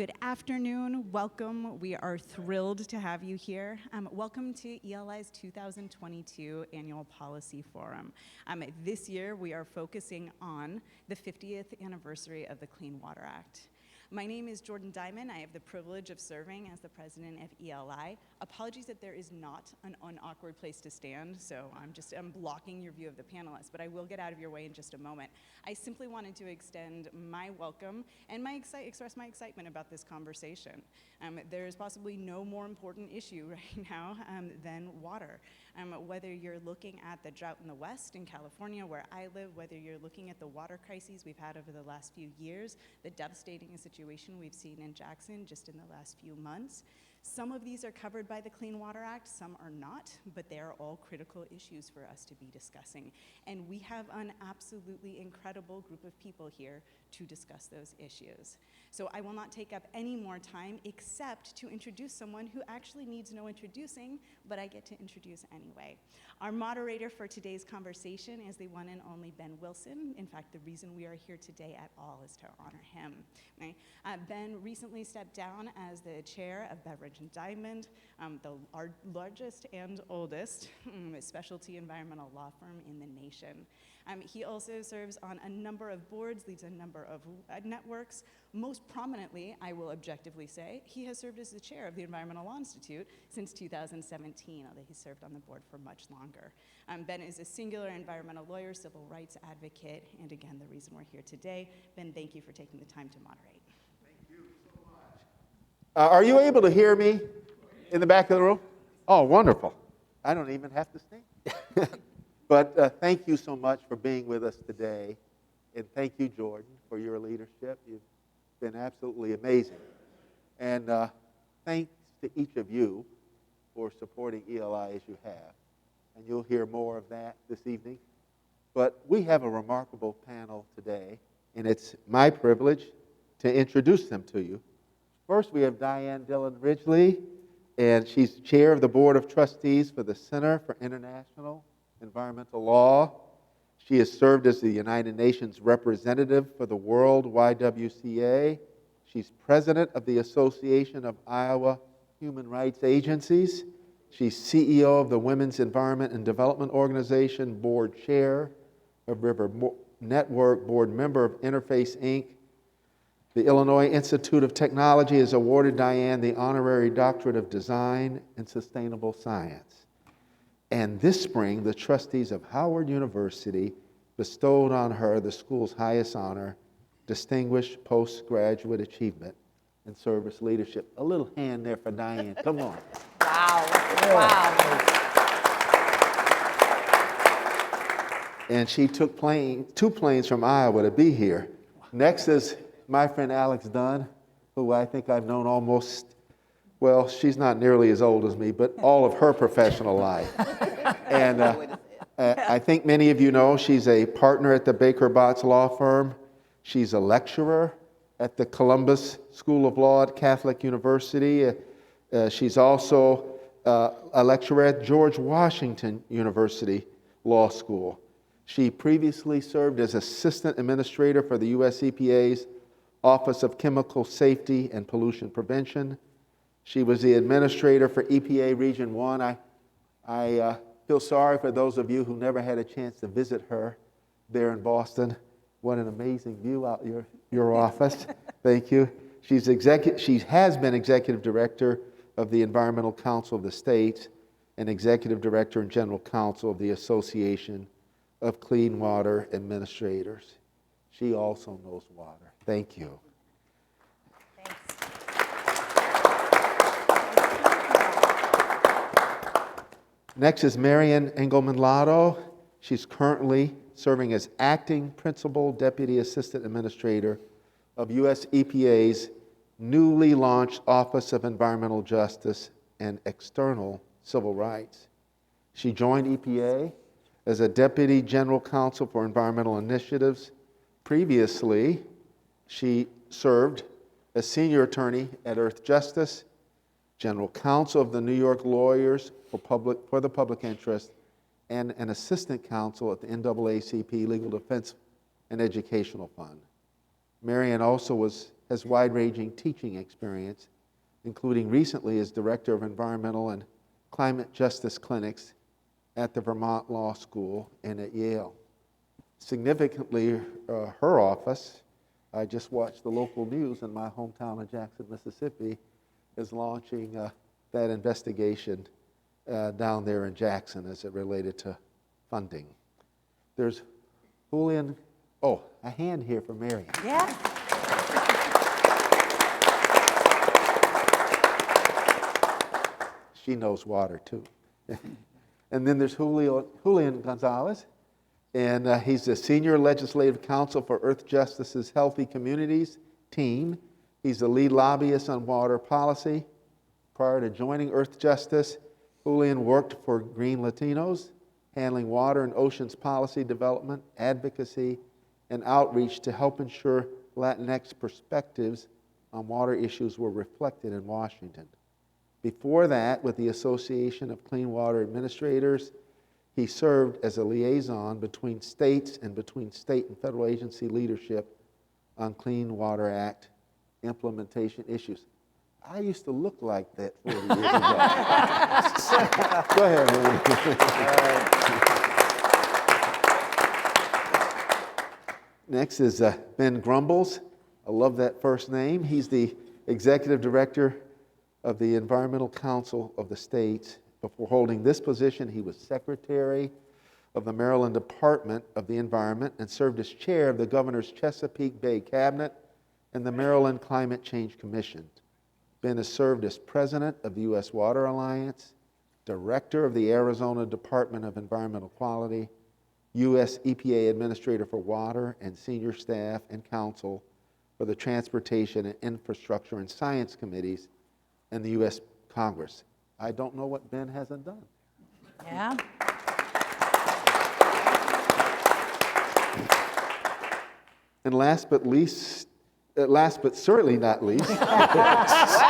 Good afternoon. Welcome. We are thrilled to have you here. Welcome to ELI's 2022 Annual Policy Forum. This year, we are focusing on the 50th anniversary of the Clean Water Act. My name is Jordan Diamond. I have the privilege of serving as the president of ELI. Apologies that there is not an unawkward place to stand, so I'm blocking your view of the panelists, but I will get out of your way in just a moment. I simply wanted to extend my welcome and express my excitement about this conversation. There is possibly no more important issue right now than water. Whether you're looking at the drought in the West in California, where I live, whether you're looking at the water crises we've had over the last few years, the devastating situation we've seen in Jackson just in the last few months. Some of these are covered by the Clean Water Act, some are not, but they are all critical issues for us to be discussing. And we have an absolutely incredible group of people here to discuss those issues. So I will not take up any more time except to introduce someone who actually needs no introducing, but I get to introduce anyway. Our moderator for today's conversation is the one and only Ben Wilson. In fact, the reason we are here today at all is to honor him. Right? Ben recently stepped down as the chair of Beveridge and Diamond, our largest and oldest specialty environmental law firm in the nation. He also serves on a number of boards, leads a number of networks. Most prominently, I will objectively say, he has served as the chair of the Environmental Law Institute since 2017, although he served on the board for much longer. Ben is a singular environmental lawyer, civil rights advocate, and again, the reason we're here today. Ben, thank you for taking the time to moderate. Thank you so much. Are you able to hear me in the back of the room? Oh, wonderful. I don't even have to sing. But thank you so much for being with us today. And thank you, Jordan, for your leadership. You've been absolutely amazing. And thanks to each of you for supporting ELI as you have. And you'll hear more of that this evening. But we have a remarkable panel today, and it's my privilege to introduce them to you. First, we have Diane Dillon Ridgely, and she's chair of the Board of Trustees for the Center for International Environmental Law. She has served as the United Nations representative for the World YWCA. She's president of the Association of Iowa Human Rights Agencies. She's CEO of the Women's Environment and Development Organization, board chair of River Network, board member of Interface, Inc. The Illinois Institute of Technology has awarded Diane the Honorary Doctorate of Design and Sustainable Science. And this spring, the trustees of Howard University bestowed on her the school's highest honor, Distinguished Postgraduate Achievement in Service Leadership. A little hand there for Diane. Come on. Wow. Wow. And she took two planes from Iowa to be here. Next is my friend Alex Dunn, who I think I've known almost, well, she's not nearly as old as me, but all of her professional life. And I think many of you know she's a partner at the Baker Botts Law Firm. She's a lecturer at the Columbus School of Law at Catholic University. She's also a lecturer at George Washington University Law School. She previously served as assistant administrator for the U.S. EPA's Office of Chemical Safety and Pollution Prevention. She was the administrator for EPA Region 1. I feel sorry for those of you who never had a chance to visit her there in Boston. What an amazing view out your office. Thank you. She has been executive director of the Environmental Council of the States and executive director and general counsel of the Association of Clean Water Administrators. She also knows water. Thank you. Next is Marian Engelman-Lotto. She's currently serving as acting principal deputy assistant administrator of U.S. EPA's newly launched Office of Environmental Justice and External Civil Rights. She joined EPA as a deputy general counsel for environmental initiatives. Previously, she served as senior attorney at Earth Justice, general counsel of the New York Lawyers for the Public Interest, and an assistant counsel at the NAACP Legal Defense and Educational Fund. Marion also has wide-ranging teaching experience, including recently as Director of Environmental and Climate Justice Clinics at the Vermont Law School and at Yale. Significantly, her office, I just watched the local news in my hometown of Jackson, Mississippi, is launching that investigation down there in Jackson as it related to funding. There's Julian, a hand here for Marion. Yeah. She knows water too. And then there's Julian Gonzalez, and he's the Senior Legislative Counsel for Earth Justice's Healthy Communities team. He's the lead lobbyist on water policy. Prior to joining Earth Justice, Julian worked for Green Latinos, handling water and oceans policy development, advocacy, and outreach to help ensure Latinx perspectives on water issues were reflected in Washington. Before that, with the Association of Clean Water Administrators, he served as a liaison between states and between state and federal agency leadership on Clean Water Act implementation issues. I used to look like that 40 years ago. Go ahead, man. Next is Ben Grumbles. I love that first name. He's the Executive Director of the Environmental Council of the States. Before holding this position, he was Secretary of the Maryland Department of the Environment and served as Chair of the Governor's Chesapeake Bay Cabinet and the Maryland Climate Change Commission. Ben has served as President of the U.S. Water Alliance, Director of the Arizona Department of Environmental Quality, U.S. EPA Administrator for Water, and Senior Staff and Counsel for the Transportation and Infrastructure and Science Committees in the U.S. Congress. I don't know what Ben hasn't done. Yeah. And last but certainly not least, Wow.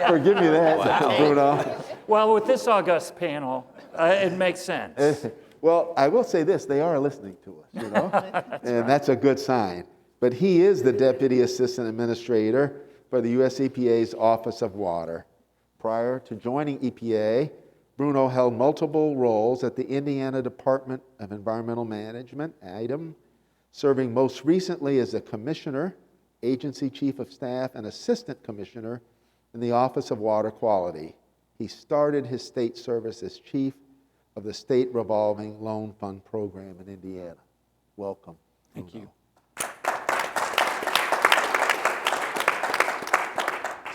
forgive me that, Bruno. Well, with this august panel, it makes sense. Well, I will say this, they are listening to us, you know, and that's a good sign. But he is the Deputy Assistant Administrator for the U.S. EPA's Office of Water. Prior to joining EPA, Bruno held multiple roles at the Indiana Department of Environmental Management, IDEM, serving most recently as a Commissioner, Agency Chief of Staff, and Assistant Commissioner in the Office of Water Quality. He started his state service as Chief of the State Revolving Loan Fund Program in Indiana. Welcome. Thank you.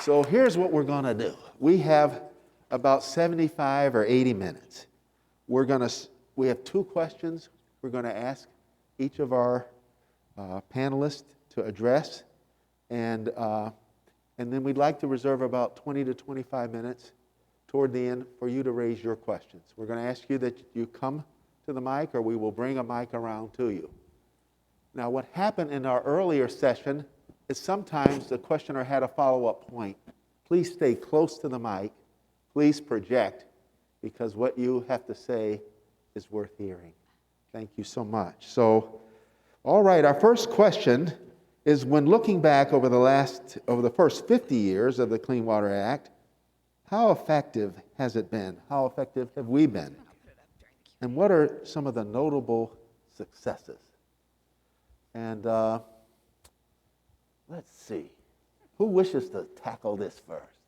So here's what we're going to do. We have about 75 or 80 minutes. We have two questions we're going to ask each of our panelists to address, and then we'd like to reserve about 20 to 25 minutes toward the end for you to raise your questions. We're going to ask you that you come to the mic, or we will bring a mic around to you. Now, what happened in our earlier session is sometimes the questioner had a follow-up point. Please stay close to the mic. Please project, because what you have to say is worth hearing. Thank you so much. So, all right, our first question is, when looking back over the first 50 years of the Clean Water Act, how effective has it been? How effective have we been? And what are some of the notable successes? And let's see. Who wishes to tackle this first?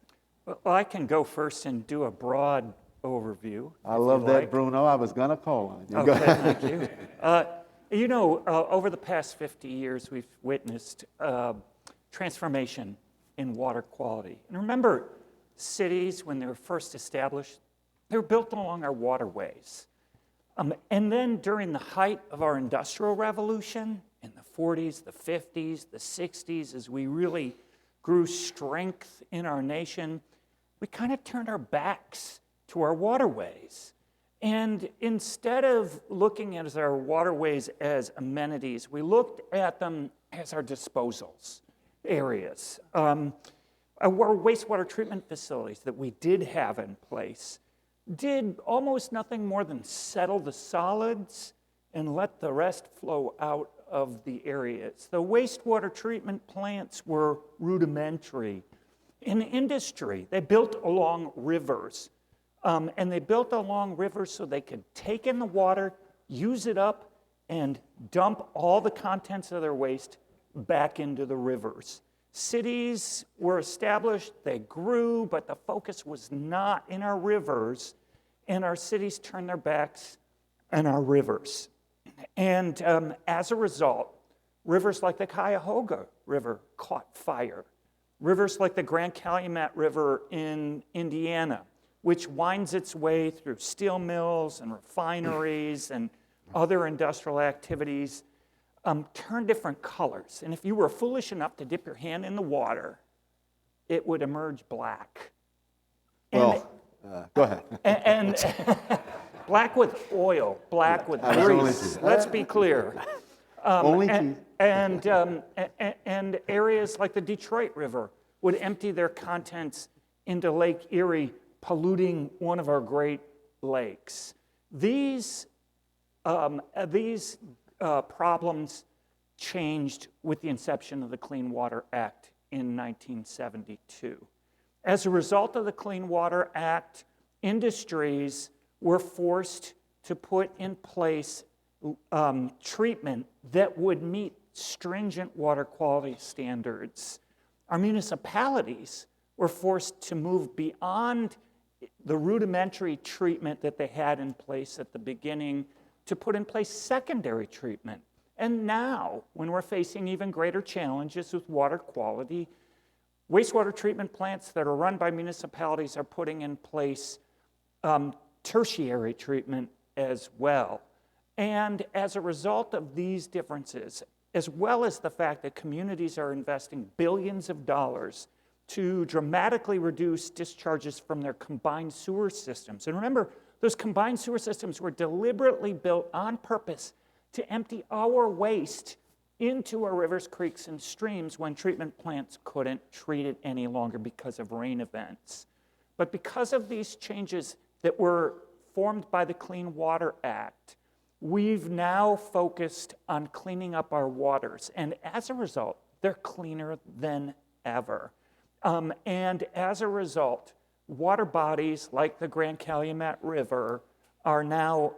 Well, I can go first and do a broad overview. I love that, Bruno. I was going to call on you. Okay, thank you. Over the past 50 years, we've witnessed transformation in water quality. And remember, cities, when they were first established, they were built along our waterways. And then during the height of our Industrial Revolution, in the 40s, the 50s, the 60s, as we really grew strength in our nation, we kind of turned our backs to our waterways. And instead of looking at our waterways as amenities, we looked at them as our disposals areas. Our wastewater treatment facilities that we did have in place did almost nothing more than settle the solids and let the rest flow out of the areas. The wastewater treatment plants were rudimentary. In industry, they built along rivers. And they built along rivers so they could take in the water, use it up, and dump all the contents of their waste back into the rivers. Cities were established, they grew, but the focus was not in our rivers, and our cities turned their backs on our rivers. And as a result, rivers like the Cuyahoga River caught fire. Rivers like the Grand Calumet River in Indiana, which winds its way through steel mills and refineries and other industrial activities, turn different colors. And if you were foolish enough to dip your hand in the water, it would emerge black. Well, go ahead. And black with oil, black with grease. Let's be clear. And areas like the Detroit River would empty their contents into Lake Erie, polluting one of our Great Lakes. These problems changed with the inception of the Clean Water Act in 1972. As a result of the Clean Water Act, industries were forced to put in place treatment that would meet stringent water quality standards. Our municipalities were forced to move beyond the rudimentary treatment that they had in place at the beginning to put in place secondary treatment. And now, when we're facing even greater challenges with water quality, wastewater treatment plants that are run by municipalities are putting in place tertiary treatment as well. And as a result of these differences, as well as the fact that communities are investing billions of dollars to dramatically reduce discharges from their combined sewer systems. And remember, those combined sewer systems were deliberately built on purpose to empty our waste into our rivers, creeks, and streams when treatment plants couldn't treat it any longer because of rain events. But because of these changes that were formed by the Clean Water Act, we've now focused on cleaning up our waters. And as a result, they're cleaner than ever. And as a result, water bodies like the Grand Calumet River are now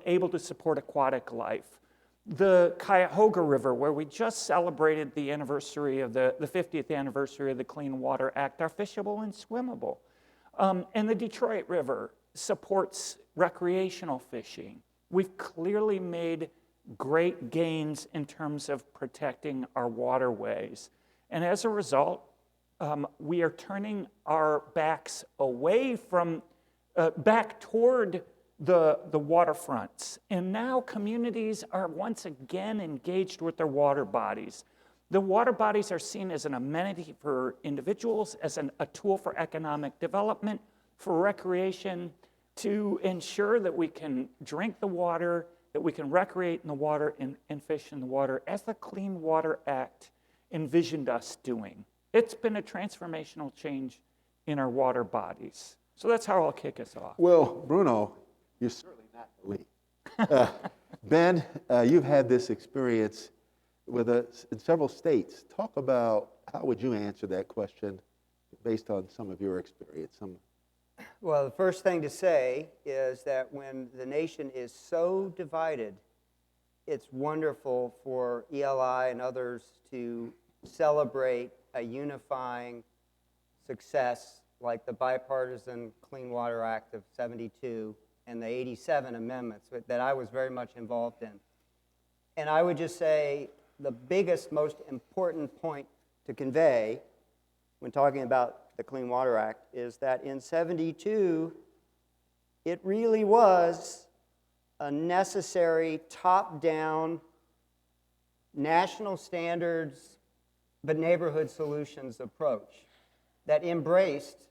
able to support aquatic life. The Cuyahoga River, where we just celebrated the anniversary of the 50th anniversary of the Clean Water Act, are fishable and swimmable. And the Detroit River supports recreational fishing. We've clearly made great gains in terms of protecting our waterways. And as a result, we are turning our backs away from, back toward the waterfronts. And now communities are once again engaged with their water bodies. The water bodies are seen as an amenity for individuals, as a tool for economic development, for recreation, to ensure that we can drink the water, that we can recreate in the water and fish in the water, as the Clean Water Act envisioned us doing. It's been a transformational change in our water bodies. So that's how I'll kick us off. Well, Bruno, you're certainly not the lead. Ben, you've had this experience with us in several states. Talk about how would you answer that question based on some of your experience? Well, the first thing to say is that when the nation is so divided, it's wonderful for ELI and others to celebrate a unifying success like the bipartisan Clean Water Act of '72 and the 87 amendments that I was very much involved in. And I would just say the biggest, most important point to convey when talking about the Clean Water Act is that in '72, it really was a necessary top-down, national standards, but neighborhood solutions approach that embraced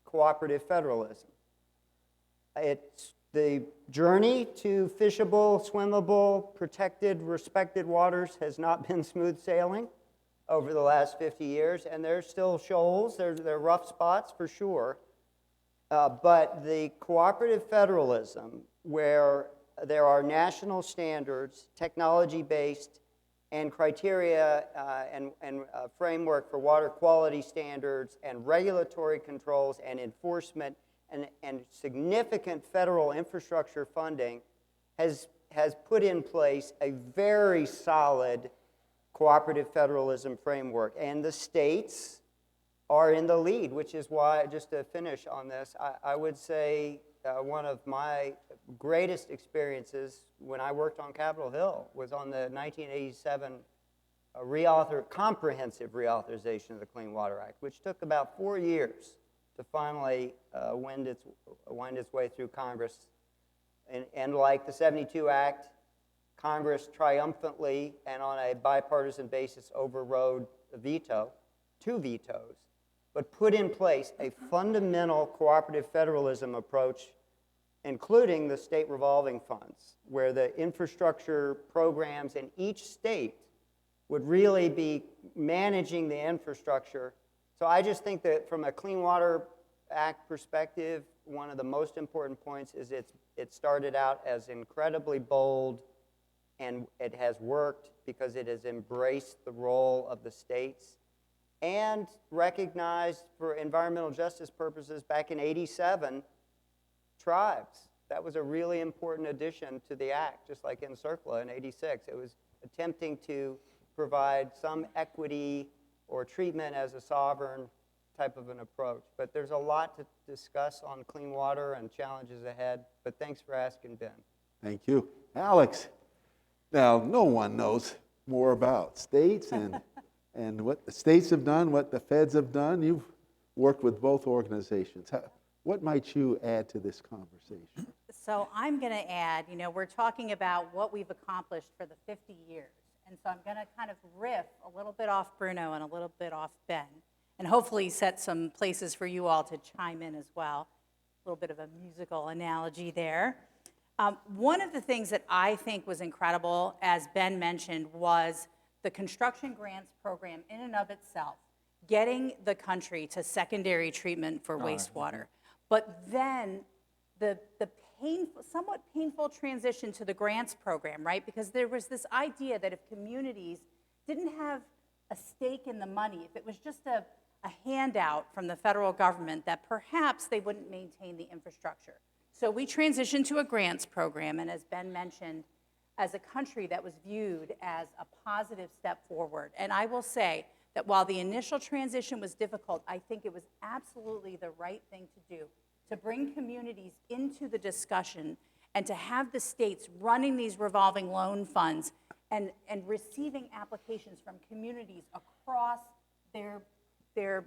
cooperative federalism. It's the journey to fishable, swimmable, protected, respected waters has not been smooth sailing over the last 50 years, and there's still shoals, there are rough spots for sure, but the cooperative federalism where there are national standards, technology-based, and criteria and framework for water quality standards and regulatory controls and enforcement and significant federal infrastructure funding has put in place a very solid cooperative federalism framework. And the states are in the lead, which is why, just to finish on this, I would say one of my greatest experiences when I worked on Capitol Hill was on the 1987 comprehensive reauthorization of the Clean Water Act, which took about 4 years to finally wind its way through Congress. And like the 72 Act, Congress triumphantly and on a bipartisan basis overrode the veto, 2 vetoes, but put in place a fundamental cooperative federalism approach, including the state revolving funds, where the infrastructure programs in each state would really be managing the infrastructure. So I just think that from a Clean Water Act perspective, one of the most important points is it started out as incredibly bold, and it has worked because it has embraced the role of the states and recognized for environmental justice purposes back in '87 tribes. That was a really important addition to the act, just like in CERCLA in '86. It was attempting to provide some equity or treatment as a sovereign type of an approach. But there's a lot to discuss on clean water and challenges ahead. But thanks for asking, Ben. Thank you. Alex, now no one knows more about states and what the states have done, what the feds have done. You've worked with both organizations. What might you add to this conversation? So I'm going to add, we're talking about what we've accomplished for the 50 years. And so I'm going to kind of riff a little bit off Bruno and a little bit off Ben, and hopefully set some places for you all to chime in as well. A little bit of a musical analogy there. One of the things that I think was incredible, as Ben mentioned, was the construction grants program in and of itself, getting the country to secondary treatment for wastewater. But then the somewhat painful transition to the grants program, right? Because there was this idea that if communities didn't have a stake in the money, if it was just a handout from the federal government, that perhaps they wouldn't maintain the infrastructure. So we transitioned to a grants program, and as Ben mentioned, as a country that was viewed as a positive step forward. And I will say that while the initial transition was difficult, I think it was absolutely the right thing to do, to bring communities into the discussion and to have the states running these revolving loan funds and receiving applications from communities across their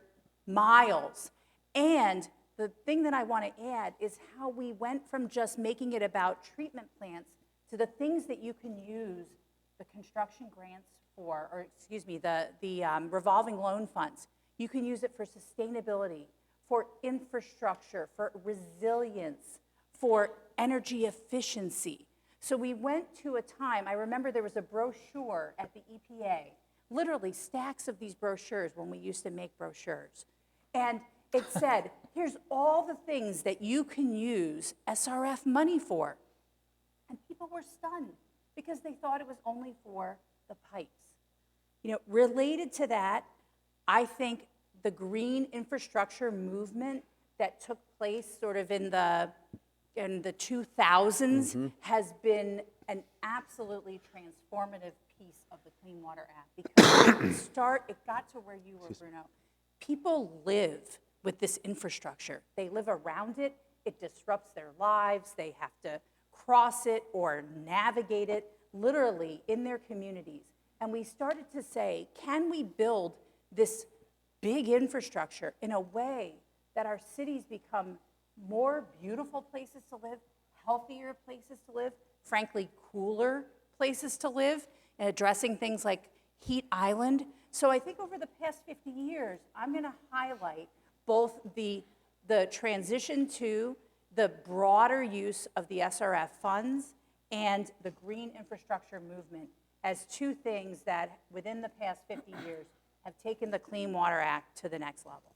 miles. And the thing that I want to add is how we went from just making it about treatment plants to the things that you can use the construction grants for, or excuse me, the revolving loan funds. You can use it for sustainability, for infrastructure, for resilience, for energy efficiency. So we went to a time, I remember there was a brochure at the EPA, literally stacks of these brochures when we used to make brochures. And it said, here's all the things that you can use SRF money for. And people were stunned because they thought it was only for the pipes. Related to that, I think the green infrastructure movement that took place sort of in the 2000s has been an absolutely transformative piece of the Clean Water Act, because it got to where you were, Bruno. People live with this infrastructure. They live around it. It disrupts their lives. They have to cross it or navigate it literally in their communities. And we started to say, can we build this big infrastructure in a way that our cities become more beautiful places to live, healthier places to live, frankly, cooler places to live, and addressing things like heat island. So I think over the past 50 years, I'm going to highlight both the transition to the broader use of the SRF funds and the green infrastructure movement as two things that, within the past 50 years, have taken the Clean Water Act to the next level.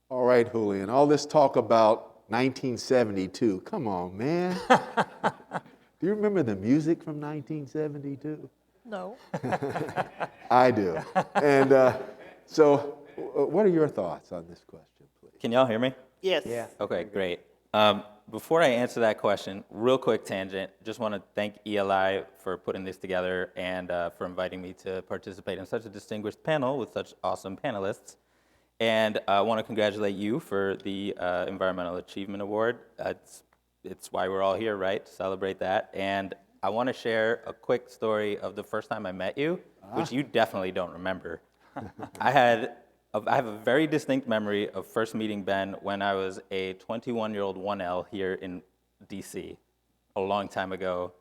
All right, Julian, all this talk about 1972, come on, man. Do you remember the music from 1972? No. I do. And what are your thoughts on this question, please? Can y'all hear me? Yes. Yeah. Okay, great. Before I answer that question, real quick tangent, just want to thank ELI for putting this together and for inviting me to participate in such a distinguished panel with such awesome panelists. And I want to congratulate you for the Environmental Achievement Award. It's why we're all here, right, to celebrate that. And I want to share a quick story of the first time I met you, which you definitely don't remember. I have a very distinct memory of first meeting Ben when I was a 21-year-old 1L here in DC a long time ago.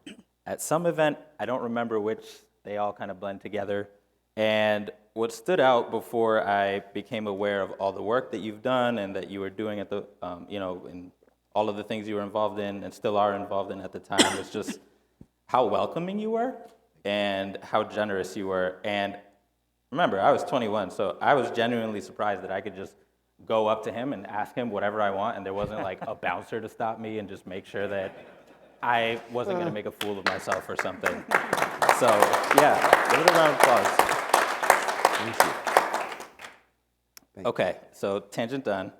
At some event, I don't remember which, they all kind of blend together. And what stood out before I became aware of all the work that you've done and that you were doing at the, in all of the things you were involved in and still are involved in at the time was just how welcoming you were and how generous you were. And remember, I was 21, so I was genuinely surprised that I could just go up to him and ask him whatever I want, and there wasn't like a bouncer to stop me and just make sure that I wasn't going to make a fool of myself or something. So, yeah, give it a round of applause. Thank you. Okay, so tangent done.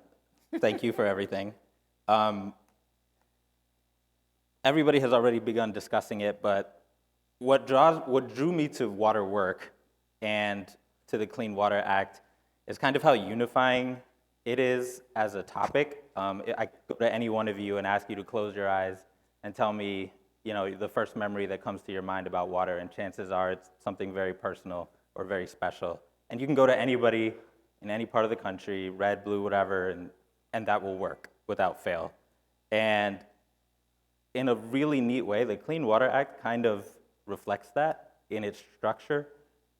Thank you for everything. Everybody has already begun discussing it, but what drew me to water work and to the Clean Water Act is kind of how unifying it is as a topic. I go to any one of you and ask you to close your eyes and tell me, the first memory that comes to your mind about water, and chances are it's something very personal or very special. And you can go to anybody in any part of the country, red, blue, whatever, and that will work without fail. And in a really neat way, the Clean Water Act kind of reflects that in its structure.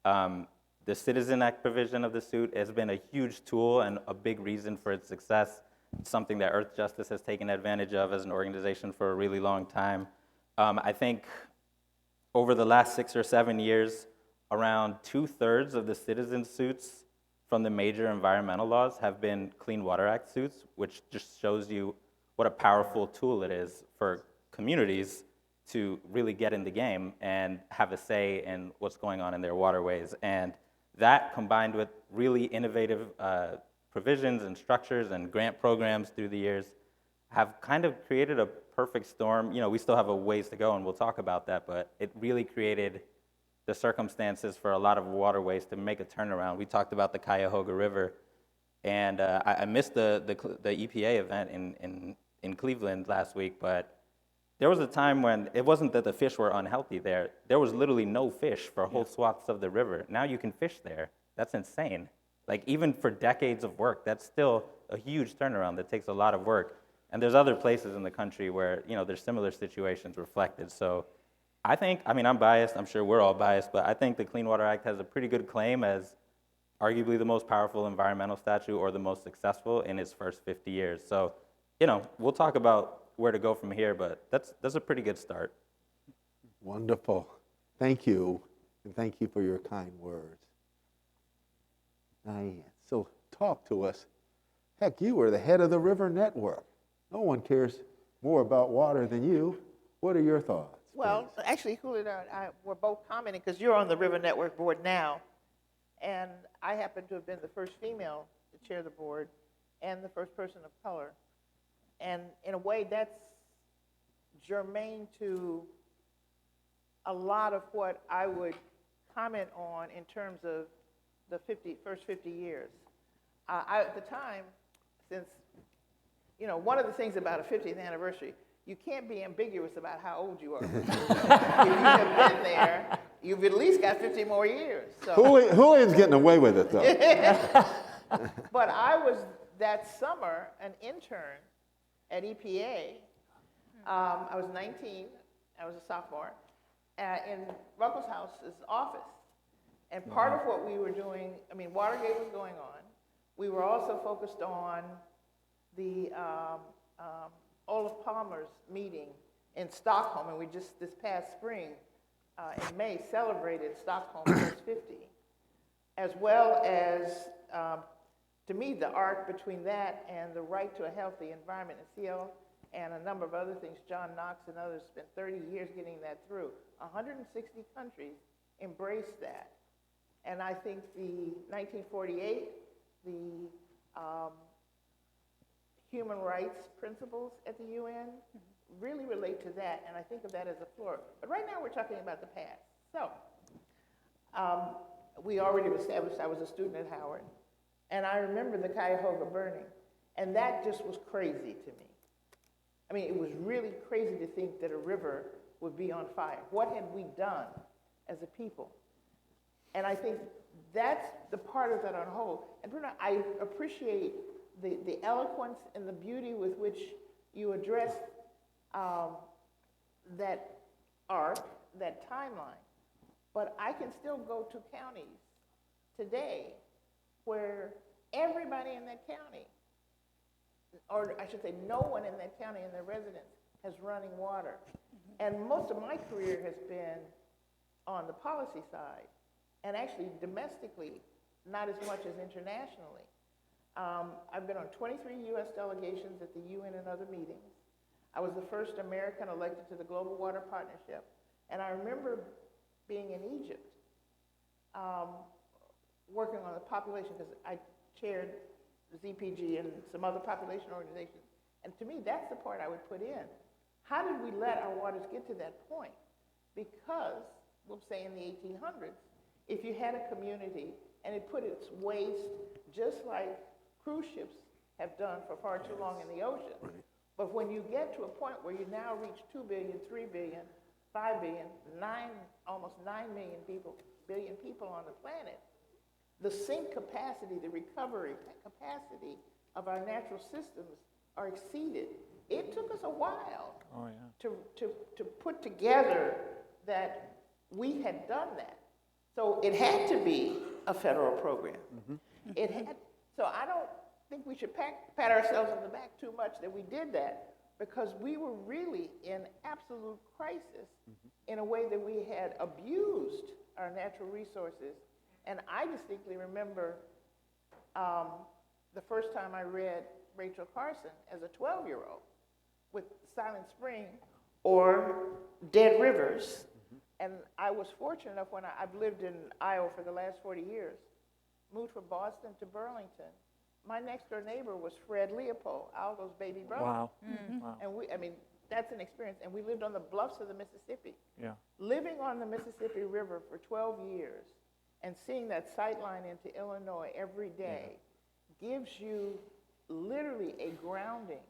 The Citizen Act provision of the suit has been a huge tool and a big reason for its success. It's something that Earth Justice has taken advantage of as an organization for a really long time. I think over the last 6 or 7 years, around 2/3 of the citizen suits from the major environmental laws have been Clean Water Act suits, which just shows you what a powerful tool it is for communities to really get in the game and have a say in what's going on in their waterways. And that, combined with really innovative provisions and structures and grant programs through the years, have kind of created a perfect storm. We still have a ways to go, and we'll talk about that, but it really created the circumstances for a lot of waterways to make a turnaround. We talked about the Cuyahoga River, and I missed the EPA event in Cleveland last week, but there was a time when it wasn't that the fish were unhealthy there. There was literally no fish for whole swaths of the river. Now you can fish there. That's insane. Like, even for decades of work, that's still a huge turnaround that takes a lot of work. And there's other places in the country where, there's similar situations reflected. So I'm biased. I'm sure we're all biased, but I think the Clean Water Act has a pretty good claim as arguably the most powerful environmental statute or the most successful in its first 50 years. So, we'll talk about where to go from here, but that's a pretty good start. Wonderful. Thank you, and thank you for your kind words. Diane, so talk to us. Heck, you were the head of the River Network. No one cares more about water than you. What are your thoughts? Well, please? actually, Julio and I were both commenting because you're on the River Network board now, and I happen to have been the first female to chair the board and the first person of color. And in a way, that's germane to a lot of what I would comment on in terms of the first 50 years. At the time, since, one of the things about a 50th anniversary, you can't be ambiguous about how old you are. If you have been there, you've at least got 50 more years. So. Julian's getting away with it, though. But I was, that summer, an intern at EPA. I was 19, I was a sophomore, in Ruckleshouse's office. And part of what we were doing, Watergate was going on. We were also focused on the Olaf Palmer's meeting in Stockholm, and we just, this past spring, in May, celebrated Stockholm First 50, as well as, to me, the arc between that and the right to a healthy environment. And CL and a number of other things. John Knox and others spent 30 years getting that through. 160 countries embraced that. And I think the 1948, the human rights principles at the UN really relate to that, and I think of that as a floor. But right now we're talking about the past. So, we already established I was a student at Howard, and I remember the Cuyahoga burning, and that just was crazy to me. I mean, it was really crazy to think that a river would be on fire. What had we done as a people? And I think that's the part of that on hold. And Bruno, I appreciate the eloquence and the beauty with which you address that arc, that timeline. But I can still go to counties today where everybody in that county, or I should say no one in that county and their residents has running water. And most of my career has been on the policy side, and actually domestically, not as much as internationally. I've been on 23 U.S. delegations at the UN and other meetings. I was the first American elected to the Global Water Partnership, and I remember being in Egypt, working on the population, because I chaired the ZPG and some other population organizations. And to me, that's the part I would put in. How did we let our waters get to that point? Because, we'll say in the 1800s, if you had a community and it put its waste, just like cruise ships have done for far too long in the ocean. Right. But when you get to a point where you now reach 2 billion, 3 billion, 5 billion, almost 9 billion people on the planet, the sink capacity, the recovery capacity of our natural systems are exceeded. It took us a while to put together that we had done that. So it had to be a federal program. It had. So I don't think we should pat ourselves on the back too much that we did that, because we were really in absolute crisis in a way that we had abused our natural resources. And I distinctly remember the first time I read Rachel Carson as a 12-year-old with Silent Spring or Dead Rivers. And I was fortunate enough when I've lived in Iowa for the last 40 years, moved from Boston to Burlington. My next door neighbor was Fred Leopold, Aldo's baby brother. Wow. And that's an experience. And we lived on the bluffs of the Mississippi. Yeah. Living on the Mississippi River for 12 years and seeing that sight line into Illinois every day gives you literally a grounding.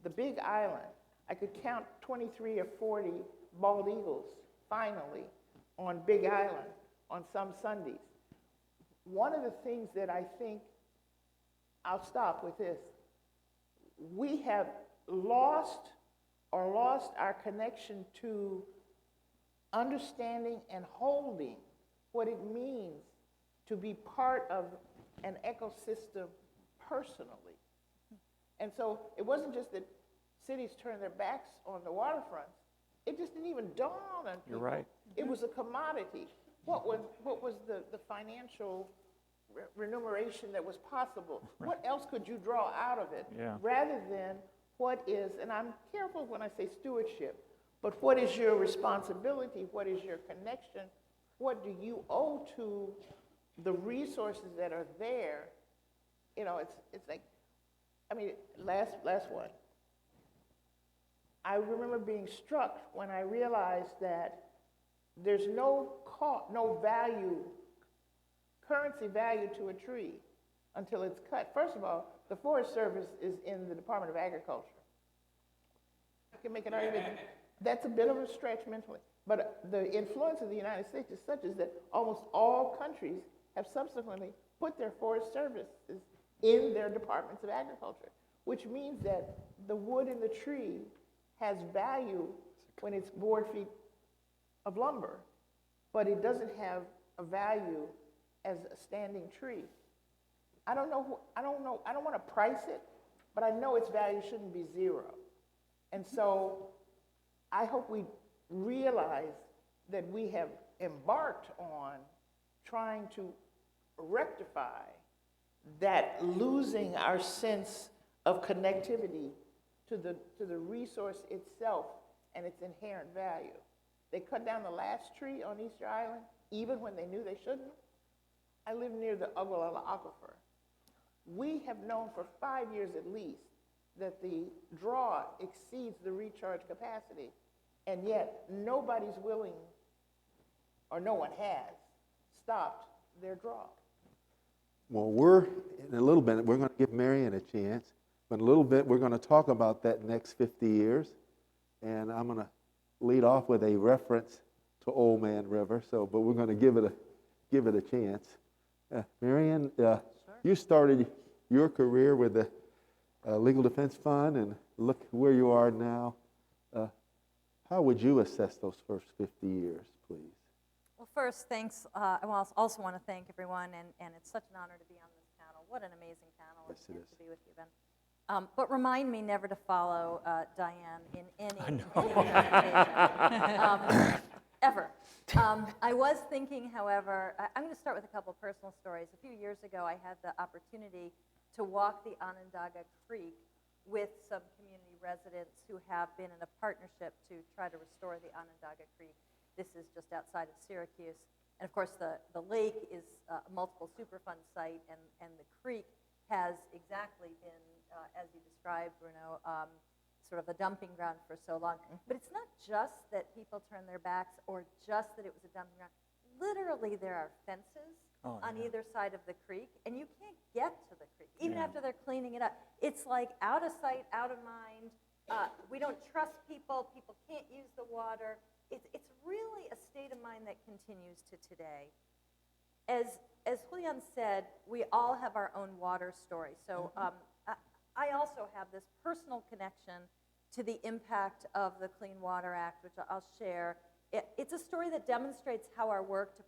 The Big Island, I could count 23 or 40 bald eagles finally on Big Island on some Sundays. One of the things that I think, I'll stop with this, we have lost our connection to understanding and holding what it means to be part of an ecosystem personally. And so it wasn't just that cities turned their backs on the waterfronts. It just didn't even dawn on people. You're right. It was a commodity. What was the financial remuneration that was possible? Right. What else could you draw out of it? Yeah. Rather than what is, and I'm careful when I say stewardship, but what is your responsibility? What is your connection? What do you owe to the resources that are there? You know, it's like, I mean, last one. I remember being struck when I realized that there's no value, currency value to a tree until it's cut. First of all, the Forest Service is in the Department of Agriculture. I can make an argument. That's a bit of a stretch mentally. But the influence of the United States is such as that almost all countries have subsequently put their forest services in their departments of agriculture, which means that the wood in the tree has value when it's board feet of lumber, but it doesn't have a value as a standing tree. I don't want to price it, but I know its value shouldn't be zero. And so I hope we realize that we have embarked on trying to rectify that losing our sense of connectivity to the resource itself and its inherent value. They cut down the last tree on Easter Island, even when they knew they shouldn't. I live near the Ogallala Aquifer. We have known for 5 years at least that the draw exceeds the recharge capacity, and yet nobody's willing, or no one has, stopped their draw. Well, in a little bit, we're going to give Marion a chance, but in a little bit, we're going to talk about that next 50 years, and I'm going to lead off with a reference to Old Man River, but we're going to give it a chance. Marion, you started your career with the Legal Defense Fund, and look where you are now. How would you assess those first 50 years, please? Well, first, thanks. I also want to thank everyone, and it's such an honor to be on this panel. What an amazing panel. Yes, it and is. to be with you, Ben. But remind me never to follow Diane in any presentation, ever. I was thinking, however, I'm going to start with a couple personal stories. A few years ago, I had the opportunity to walk the Onondaga Creek with some community residents who have been in a partnership to try to restore the Onondaga Creek. This is just outside of Syracuse. And of course, the lake is a multiple Superfund site, and the creek has exactly been, as you described, Bruno, sort of a dumping ground for so long. But it's not just that people turn their backs or just that it was a dumping ground. Literally, there are fences on either side of the creek, and you can't get to the creek, even after they're cleaning it up. It's like out of sight, out of mind. We don't trust people. People can't use the water. It's really a state of mind that continues to today. As Julian said, we all have our own water story. So I also have this personal connection to the impact of the Clean Water Act, which I'll share. It's a story that demonstrates how our work to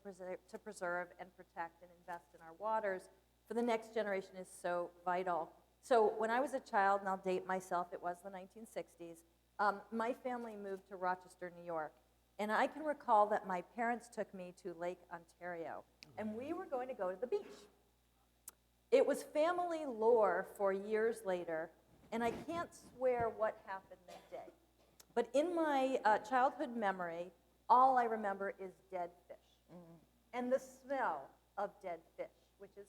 preserve and protect and invest in our waters for the next generation is so vital. So when I was a child, and I'll date myself, it was the 1960s, my family moved to Rochester, New York. And I can recall that my parents took me to Lake Ontario, and we were going to go to the beach. It was family lore for years later, and I can't swear what happened that day. But in my childhood memory, all I remember is dead fish and the smell of dead fish, which is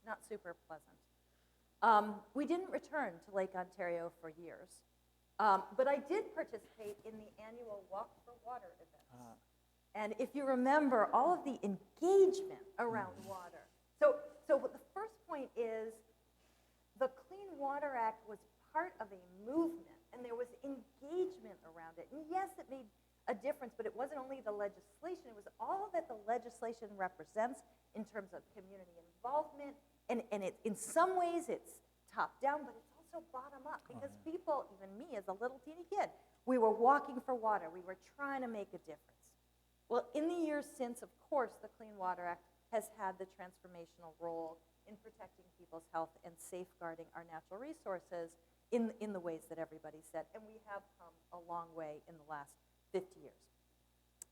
not super pleasant. We didn't return to Lake Ontario for years, but I did participate in the annual Walk for Water events. And if you remember, all of the engagement around water. So the first point is the Clean Water Act was part of a movement, and there was engagement around it. And yes, it made a difference, but it wasn't only the legislation, it was all that the legislation represents in terms of community involvement, and in some ways it's top down, but it's also bottom up, because people, even me as a little teeny kid, we were walking for water, we were trying to make a difference. Well, in the years since, of course, the Clean Water Act has had the transformational role in protecting people's health and safeguarding our natural resources in the ways that everybody said, and we have come a long way in the last 50 years.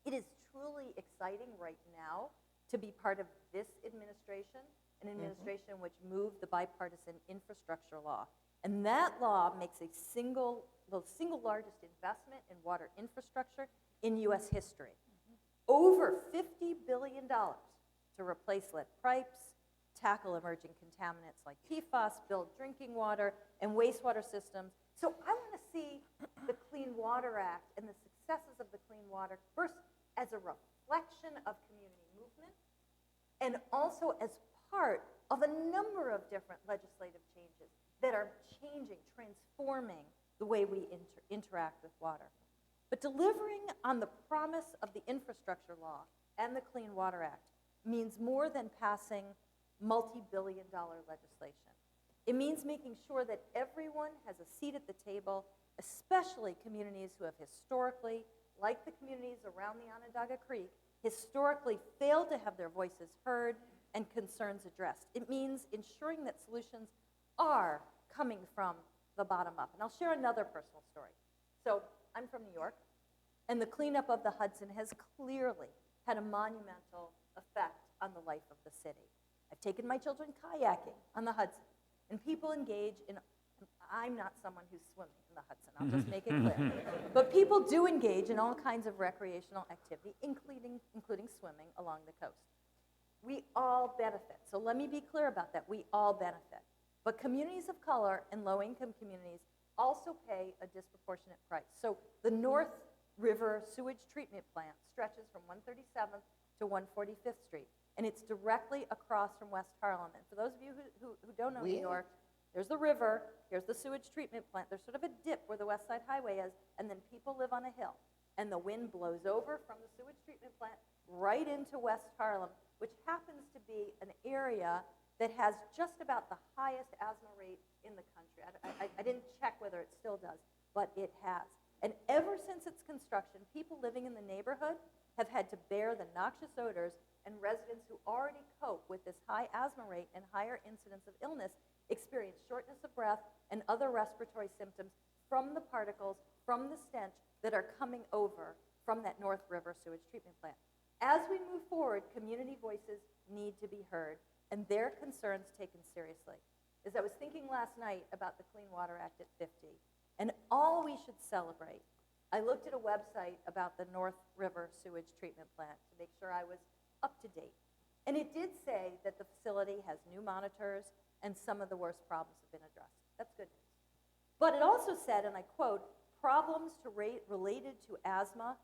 It is truly exciting right now to be part of this administration, an administration which moved the bipartisan infrastructure law. And that law makes the single largest investment in water infrastructure in US history. Over $50 billion to replace lead pipes, tackle emerging contaminants like PFAS, build drinking water and wastewater systems. So I want to see the Clean Water Act and the successes of the Clean Water first as a reflection of community movement, and also as part of a number of different legislative changes that are changing, transforming the way we interact with water. But delivering on the promise of the infrastructure law and the Clean Water Act means more than passing multi-billion-dollar legislation. It means making sure that everyone has a seat at the table, especially communities who have historically, like the communities around the Onondaga Creek, historically failed to have their voices heard and concerns addressed. It means ensuring that solutions are coming from the bottom up. And I'll share another personal story. So I'm from New York, and the cleanup of the Hudson has clearly had a monumental effect on the life of the city. I've taken my children kayaking on the Hudson, and people engage in I'm not someone who's swimming in the Hudson, I'll just make it clear. But people do engage in all kinds of recreational activity, including swimming along the coast. We all benefit. So let me be clear about that. We all benefit. But communities of color and low-income communities also pay a disproportionate price. So the North River Sewage Treatment Plant stretches from 137th to 145th Street, and it's directly across from West Harlem. And for those of you who don't know New York, there's the river, here's the sewage treatment plant. There's sort of a dip where the West Side Highway is, and then people live on a hill. And the wind blows over from the sewage treatment plant right into West Harlem, which happens to be an area that has just about the highest asthma rate in the country. I didn't check whether it still does, but it has. And ever since its construction, people living in the neighborhood have had to bear the noxious odors, and residents who already cope with this high asthma rate and higher incidence of illness experience shortness of breath and other respiratory symptoms from the particles, from the stench that are coming over from that North River sewage treatment plant. As we move forward, community voices need to be heard and their concerns taken seriously. As I was thinking last night about the Clean Water Act at 50, and all we should celebrate, I looked at a website about the North River sewage treatment plant to make sure I was up to date. And it did say that the facility has new monitors and some of the worst problems have been addressed. That's good news. But it also said, and I quote, problems related to asthma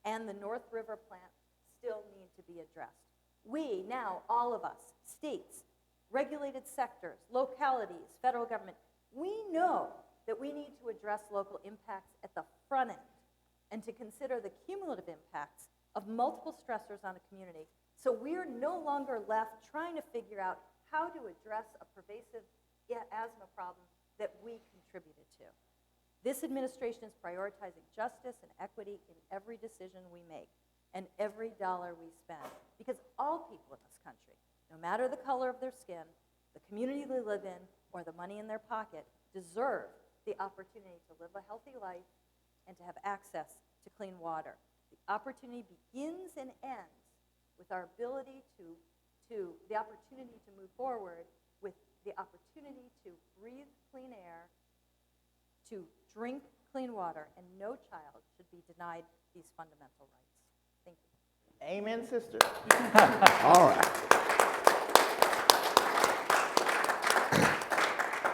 and the North River plant still need to be addressed. We now, all of us, states, regulated sectors, localities, federal government, we know that we need to address local impacts at the front end and to consider the cumulative impacts of multiple stressors on a community. So we're no longer left trying to figure out how to address a pervasive asthma problem that we contributed to. This administration is prioritizing justice and equity in every decision we make and every dollar we spend, because all people in this country, no matter the color of their skin, the community they live in, or the money in their pocket, deserve the opportunity to live a healthy life and to have access to clean water. The opportunity begins and ends with our ability the opportunity to move forward with the opportunity to breathe clean air, to drink clean water, and no child should be denied these fundamental rights. Thank you. Amen, sister. All right.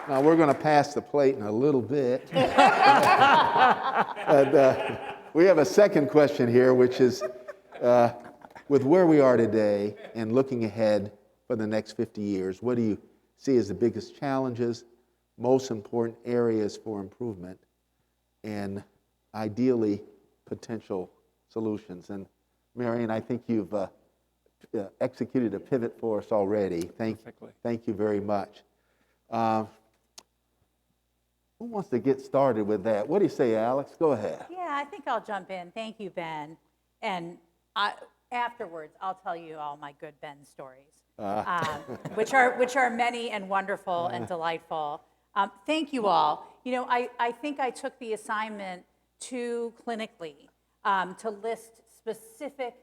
Now, we're going to pass the plate in a little bit. We have a second question here, which is, with where we are today and looking ahead for the next 50 years, what do you see as the biggest challenges, most important areas for improvement, and ideally potential solutions? And Marion, I think you've executed a pivot for us already. Thank you very much. Who wants to get started with that? What do you say, Alex? Go ahead. Yeah, I think I'll jump in. Thank you, Ben. And afterwards, I'll tell you all my good Ben stories, which are many and wonderful and delightful. Thank you all. You know, I think I took the assignment too clinically to list specific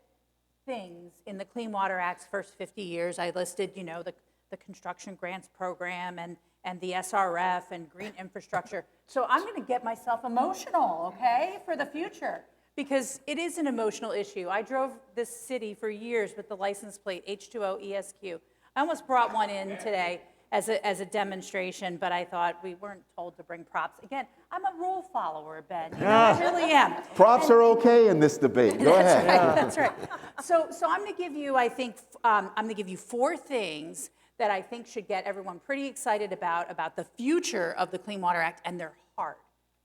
things in the Clean Water Act's first 50 years. I listed, you know, the construction grants program and the SRF and green infrastructure. So I'm going to get myself emotional, okay, for the future, because it is an emotional issue. I drove this city for years with the license plate H2O ESQ. I almost brought one in today as a demonstration, but I thought we weren't told to bring props. Again, I'm a rule follower, Ben. You know, I really am. Props are okay in this debate. Go ahead. That's right. So I'm going to give you, I think, I'm going to give you 4 things that I think should get everyone pretty excited about the future of the Clean Water Act, and they're hard.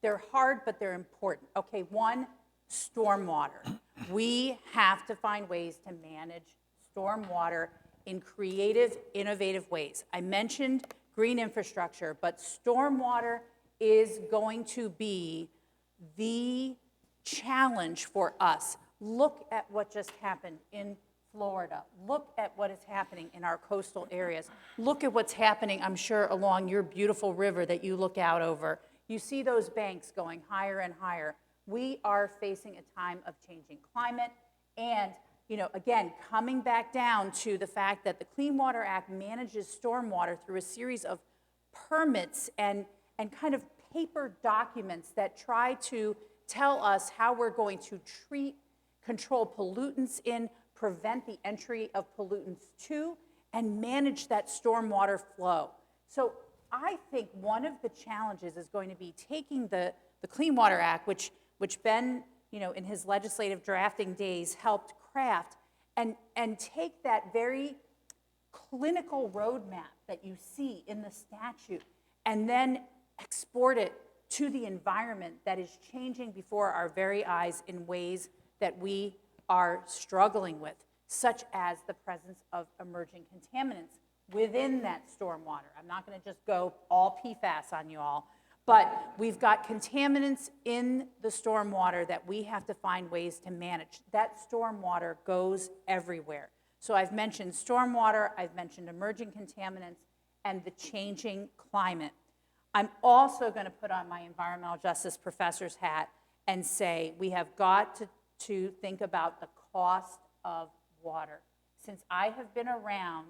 They're hard, but they're important. Okay, 1, stormwater. We have to find ways to manage stormwater in creative, innovative ways. I mentioned green infrastructure, but stormwater is going to be the challenge for us. Look at what just happened in Florida. Look at what is happening in our coastal areas. Look at what's happening, I'm sure, along your beautiful river that you look out over. You see those banks going higher and higher. We are facing a time of changing climate, and you know, again, coming back down to the fact that the Clean Water Act manages stormwater through a series of permits and and kind of paper documents that try to tell us how we're going to treat, control pollutants in, prevent the entry of pollutants to, and manage that stormwater flow. So I think one of the challenges is going to be taking the Clean Water Act, which Ben, in his legislative drafting days helped craft, and take that very clinical roadmap that you see in the statute and then export it to the environment that is changing before our very eyes in ways that we are struggling with, such as the presence of emerging contaminants within that stormwater. I'm not going to just go all PFAS on you all, but we've got contaminants in the stormwater that we have to find ways to manage. That stormwater goes everywhere. So I've mentioned stormwater, I've mentioned emerging contaminants, and the changing climate. I'm also going to put on my environmental justice professor's hat and say we have got to think about the cost of water. Since I have been around,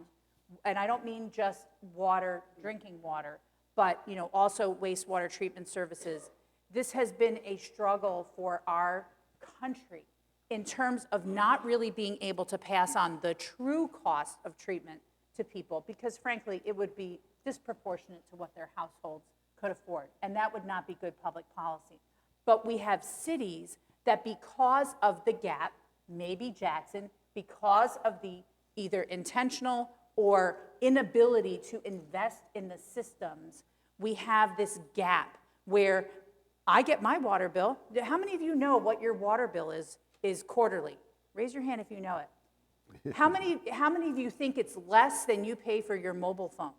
and I don't mean just water, drinking water, but also wastewater treatment services, this has been a struggle for our country in terms of not really being able to pass on the true cost of treatment to people, because frankly, it would be disproportionate to what their households could afford, and that would not be good public policy. But we have cities that, because of the gap, maybe Jackson, because of the either intentional or inability to invest in the systems, we have this gap where I get my water bill. How many of you know what your water bill is quarterly? Raise your hand if you know it. How many of you think it's less than you pay for your mobile phone?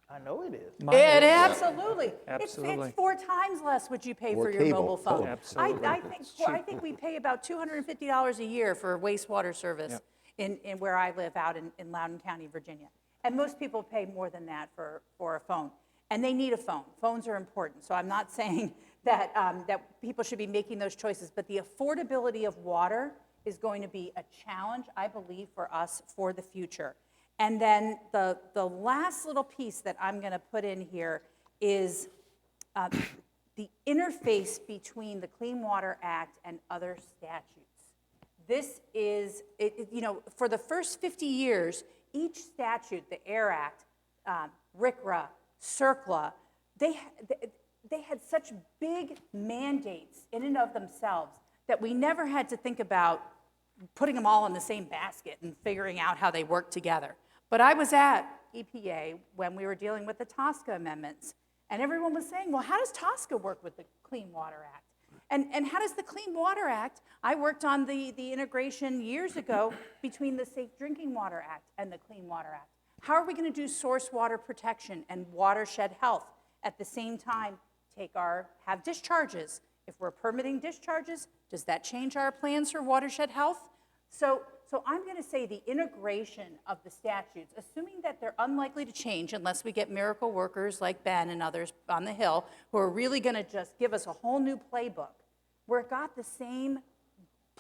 I know it is. It absolutely. Absolutely. It's 4 times less what you pay More for your cable. mobile phone. Absolutely. I think we pay about $250 a year for wastewater service in where I live out in Loudoun County, Virginia. And most people pay more than that for a phone. And they need a phone. Phones are important. So I'm not saying that, that people should be making those choices, but the affordability of water is going to be a challenge, I believe, for us for the future. And then the last little piece that I'm going to put in here is the interface between the Clean Water Act and other statutes. This is, for the first 50 years, each statute, the AIR Act, RCRA, CERCLA, they had such big mandates in and of themselves that we never had to think about putting them all in the same basket and figuring out how they work together. But I was at EPA when we were dealing with the TSCA amendments, and everyone was saying, well, how does TSCA work with the Clean Water Act? And how does the Clean Water Act, I worked on the integration years ago between the Safe Drinking Water Act and the Clean Water Act. How are we going to do source water protection and watershed health at the same time have discharges? If we're permitting discharges, does that change our plans for watershed health? So I'm going to say the integration of the statutes, assuming that they're unlikely to change unless we get miracle workers like Ben and others on the Hill who are really going to just give us a whole new playbook. We've got the same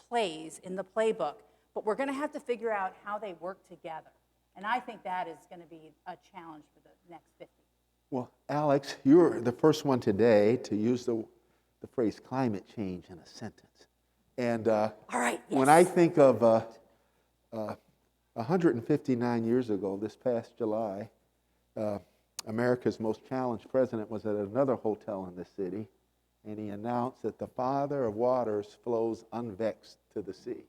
plays in the playbook, but we're going to have to figure out how they work together. And I think that is going to be a challenge for the next 50. Well, Alex, you're the first one today to use the phrase climate change in a sentence. And All right, yes. when I think of 159 years ago, this past July, America's most challenged president was at another hotel in the city, and he announced that the Father of waters flows unvexed to the sea.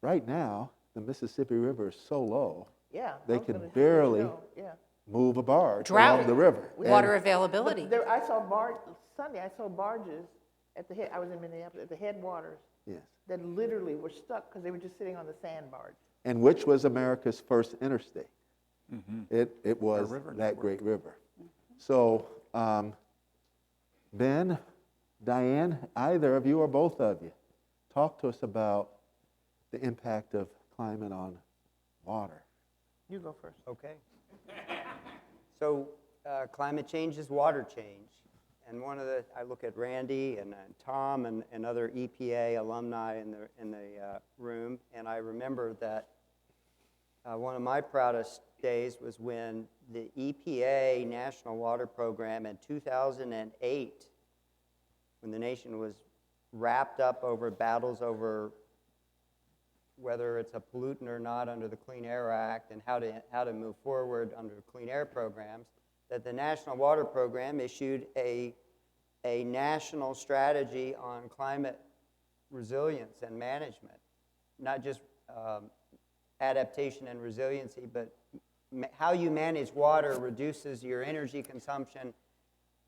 Right now, the Mississippi River is so low, they can barely move a barge along the river. Water availability. But Sunday I saw barges at the head. I was in Minneapolis at the headwaters. Yes. That literally were stuck because they were just sitting on the sandbar. And which was America's first interstate. Mm-hmm. It was river that network. great river. So, Ben, Diane, either of you or both of you, talk to us about the impact of climate on water. You go first. Okay. So climate change is water change. And I look at Randy and Tom and other EPA alumni in the room, and I remember that one of my proudest days was when the EPA National Water Program in 2008, when the nation was wrapped up over battles over whether it's a pollutant or not under the Clean Air Act and how to move forward under the clean air programs, that the National Water Program issued a national strategy on climate resilience and management, not just adaptation and resiliency, but how you manage water reduces your energy consumption.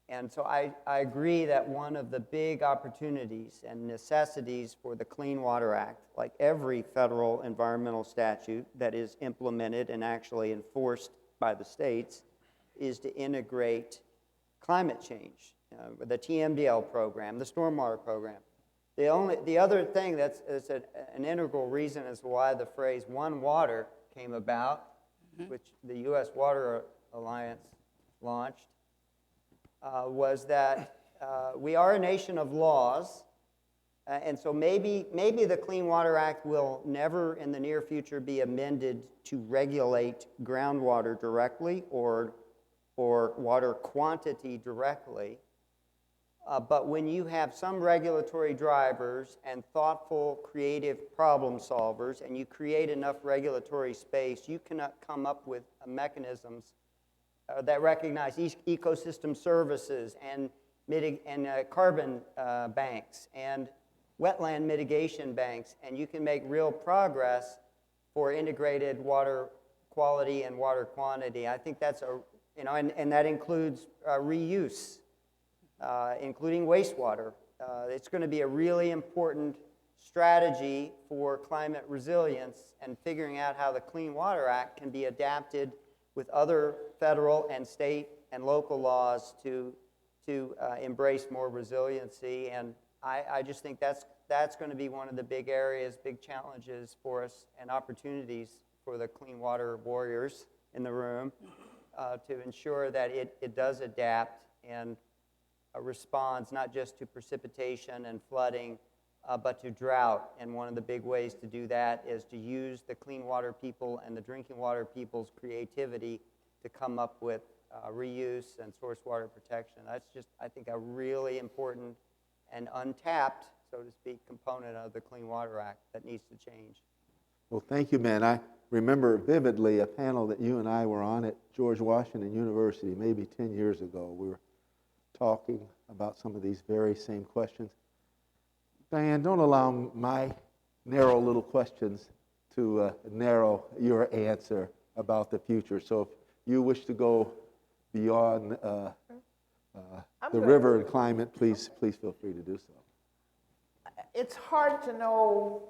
And so I agree that one of the big opportunities and necessities for the Clean Water Act, like every federal environmental statute that is implemented and actually enforced by the states, is to integrate climate change, the TMDL program, the stormwater program. The other thing that's an integral reason as to why the phrase "one water" came about, which the U.S. Water Alliance launched, was that we are a nation of laws, and so maybe the Clean Water Act will never in the near future be amended to regulate groundwater directly or water quantity directly. But when you have some regulatory drivers and thoughtful, creative problem solvers, and you create enough regulatory space, you can come up with mechanisms that recognize ecosystem services and carbon banks and wetland mitigation banks, and you can make real progress for integrated water quality and water quantity. I think that's and that includes reuse, including wastewater. It's going to be a really important strategy for climate resilience and figuring out how the Clean Water Act can be adapted with other federal and state and local laws to embrace more resiliency. And I just think that's going to be one of the big areas, big challenges for us and opportunities for the clean water warriors in the room to ensure that it does adapt and responds not just to precipitation and flooding, but to drought. And one of the big ways to do that is to use the clean water people and the drinking water people's creativity to come up with reuse and source water protection. That's just, I think, a really important and untapped, so to speak, component of the Clean Water Act that needs to change. Well, thank you, man. I remember vividly a panel that you and I were on at George Washington University maybe 10 years ago. We were talking about some of these very same questions. Diane, don't allow my narrow little questions to narrow your answer about the future. So if you wish to go beyond the river and climate, please feel free to do so. It's hard to know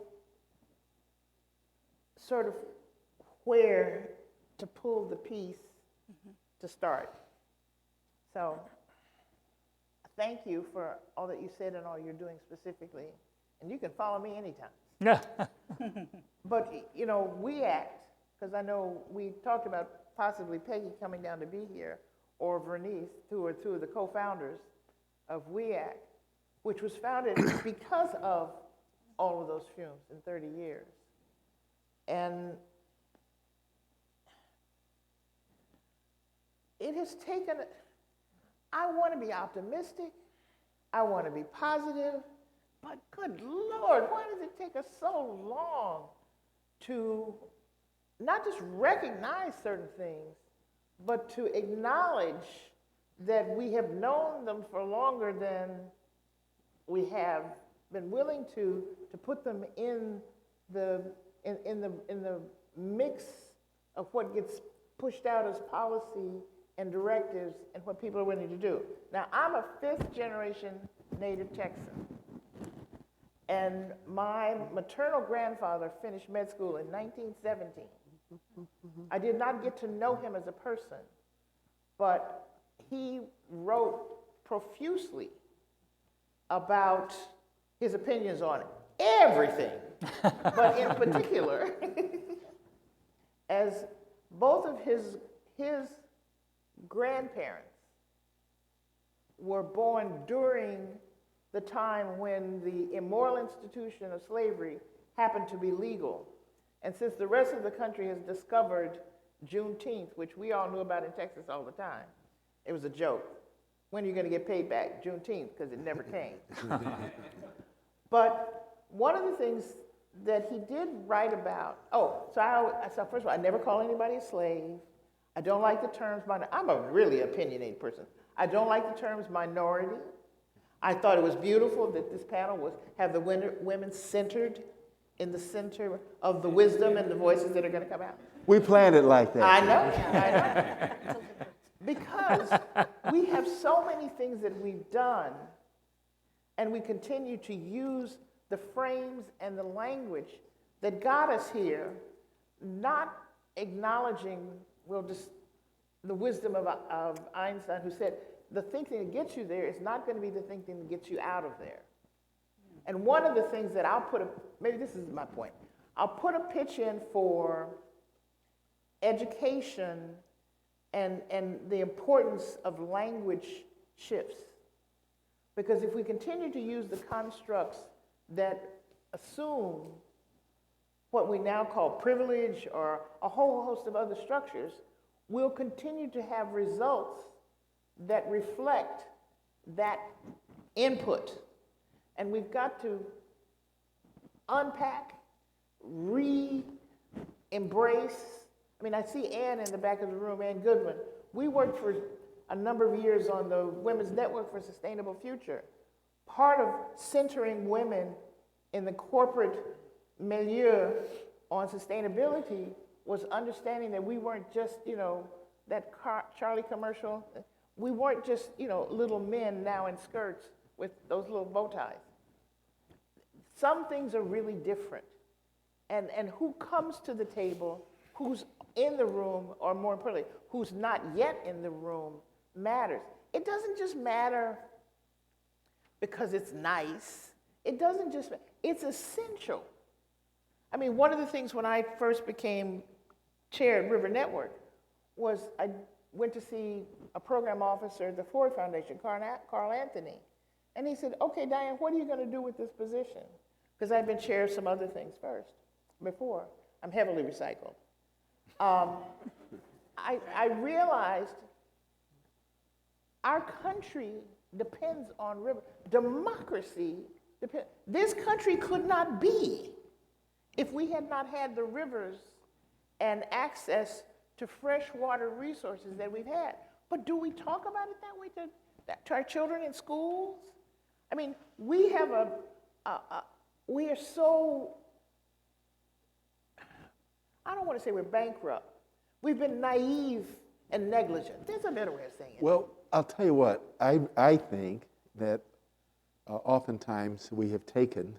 sort of where to pull the piece to start. So thank you for all that you said and all you're doing specifically. And you can follow me anytime. Yeah. But, you know, we act, because I know we talked about possibly Peggy coming down to be here, or Vernice, who are two of the co-founders of We Act, which was founded because of all of those fumes in 30 years. And it has taken, I want to be optimistic, I want to be positive, but good Lord, why does it take us so long to not just recognize certain things, but to acknowledge that we have known them for longer than we have been willing to put them in the mix of what gets pushed out as policy and directives and what people are willing to do. Now, I'm a fifth generation native Texan, and my maternal grandfather finished med school in 1917. I did not get to know him as a person, but he wrote profusely about his opinions on everything, but in particular, as both of his grandparents were born during the time when the immoral institution of slavery happened to be legal. And since the rest of the country has discovered Juneteenth, which we all knew about in Texas all the time. It was a joke. When are you going to get paid back? Juneteenth, because it never came. But one of the things that he did write about, so first of all, I never call anybody a slave. I don't like the terms, I'm a really opinionated person. I don't like the terms minority. I thought it was beautiful that this panel have the women centered in the center of the wisdom and the voices that are going to come out. We planned it like that. I know. Because we have so many things that we've done, and we continue to use the frames and the language that got us here, not acknowledging, the wisdom of Einstein, who said, the thinking that gets you there is not going to be the thinking that gets you out of there. And one of the things that maybe this is my point, I'll put a pitch in for education and the importance of language shifts. Because if we continue to use the constructs that assume what we now call privilege or a whole host of other structures, we'll continue to have results that reflect that input. And we've got to unpack, re-embrace. I mean, I see Ann in the back of the room, Ann Goodwin. We worked for a number of years on the Women's Network for Sustainable Future. Part of centering women in the corporate milieu on sustainability was understanding that we weren't just, that Charlie commercial. We weren't just, little men now in skirts with those little bow ties. Some things are really different. And who comes to the table, who's in the room, or more importantly, who's not yet in the room, matters. It doesn't just matter because it's nice. It doesn't just, it's essential. I mean, one of the things when I first became chair at River Network was I went to see a program officer at the Ford Foundation, Carl Anthony. And he said, okay, Diane, what are you going to do with this position? Because I've been chair of some other things before. I'm heavily recycled. I realized our country depends on river. Democracy depends. This country could not be if we had not had the rivers and access to freshwater resources that we've had. But do we talk about it that way to our children in schools? I mean, we have we are so, I don't want to say we're bankrupt. We've been naive and negligent. There's a better way of saying it. Well, I'll tell you what, I think that oftentimes we have taken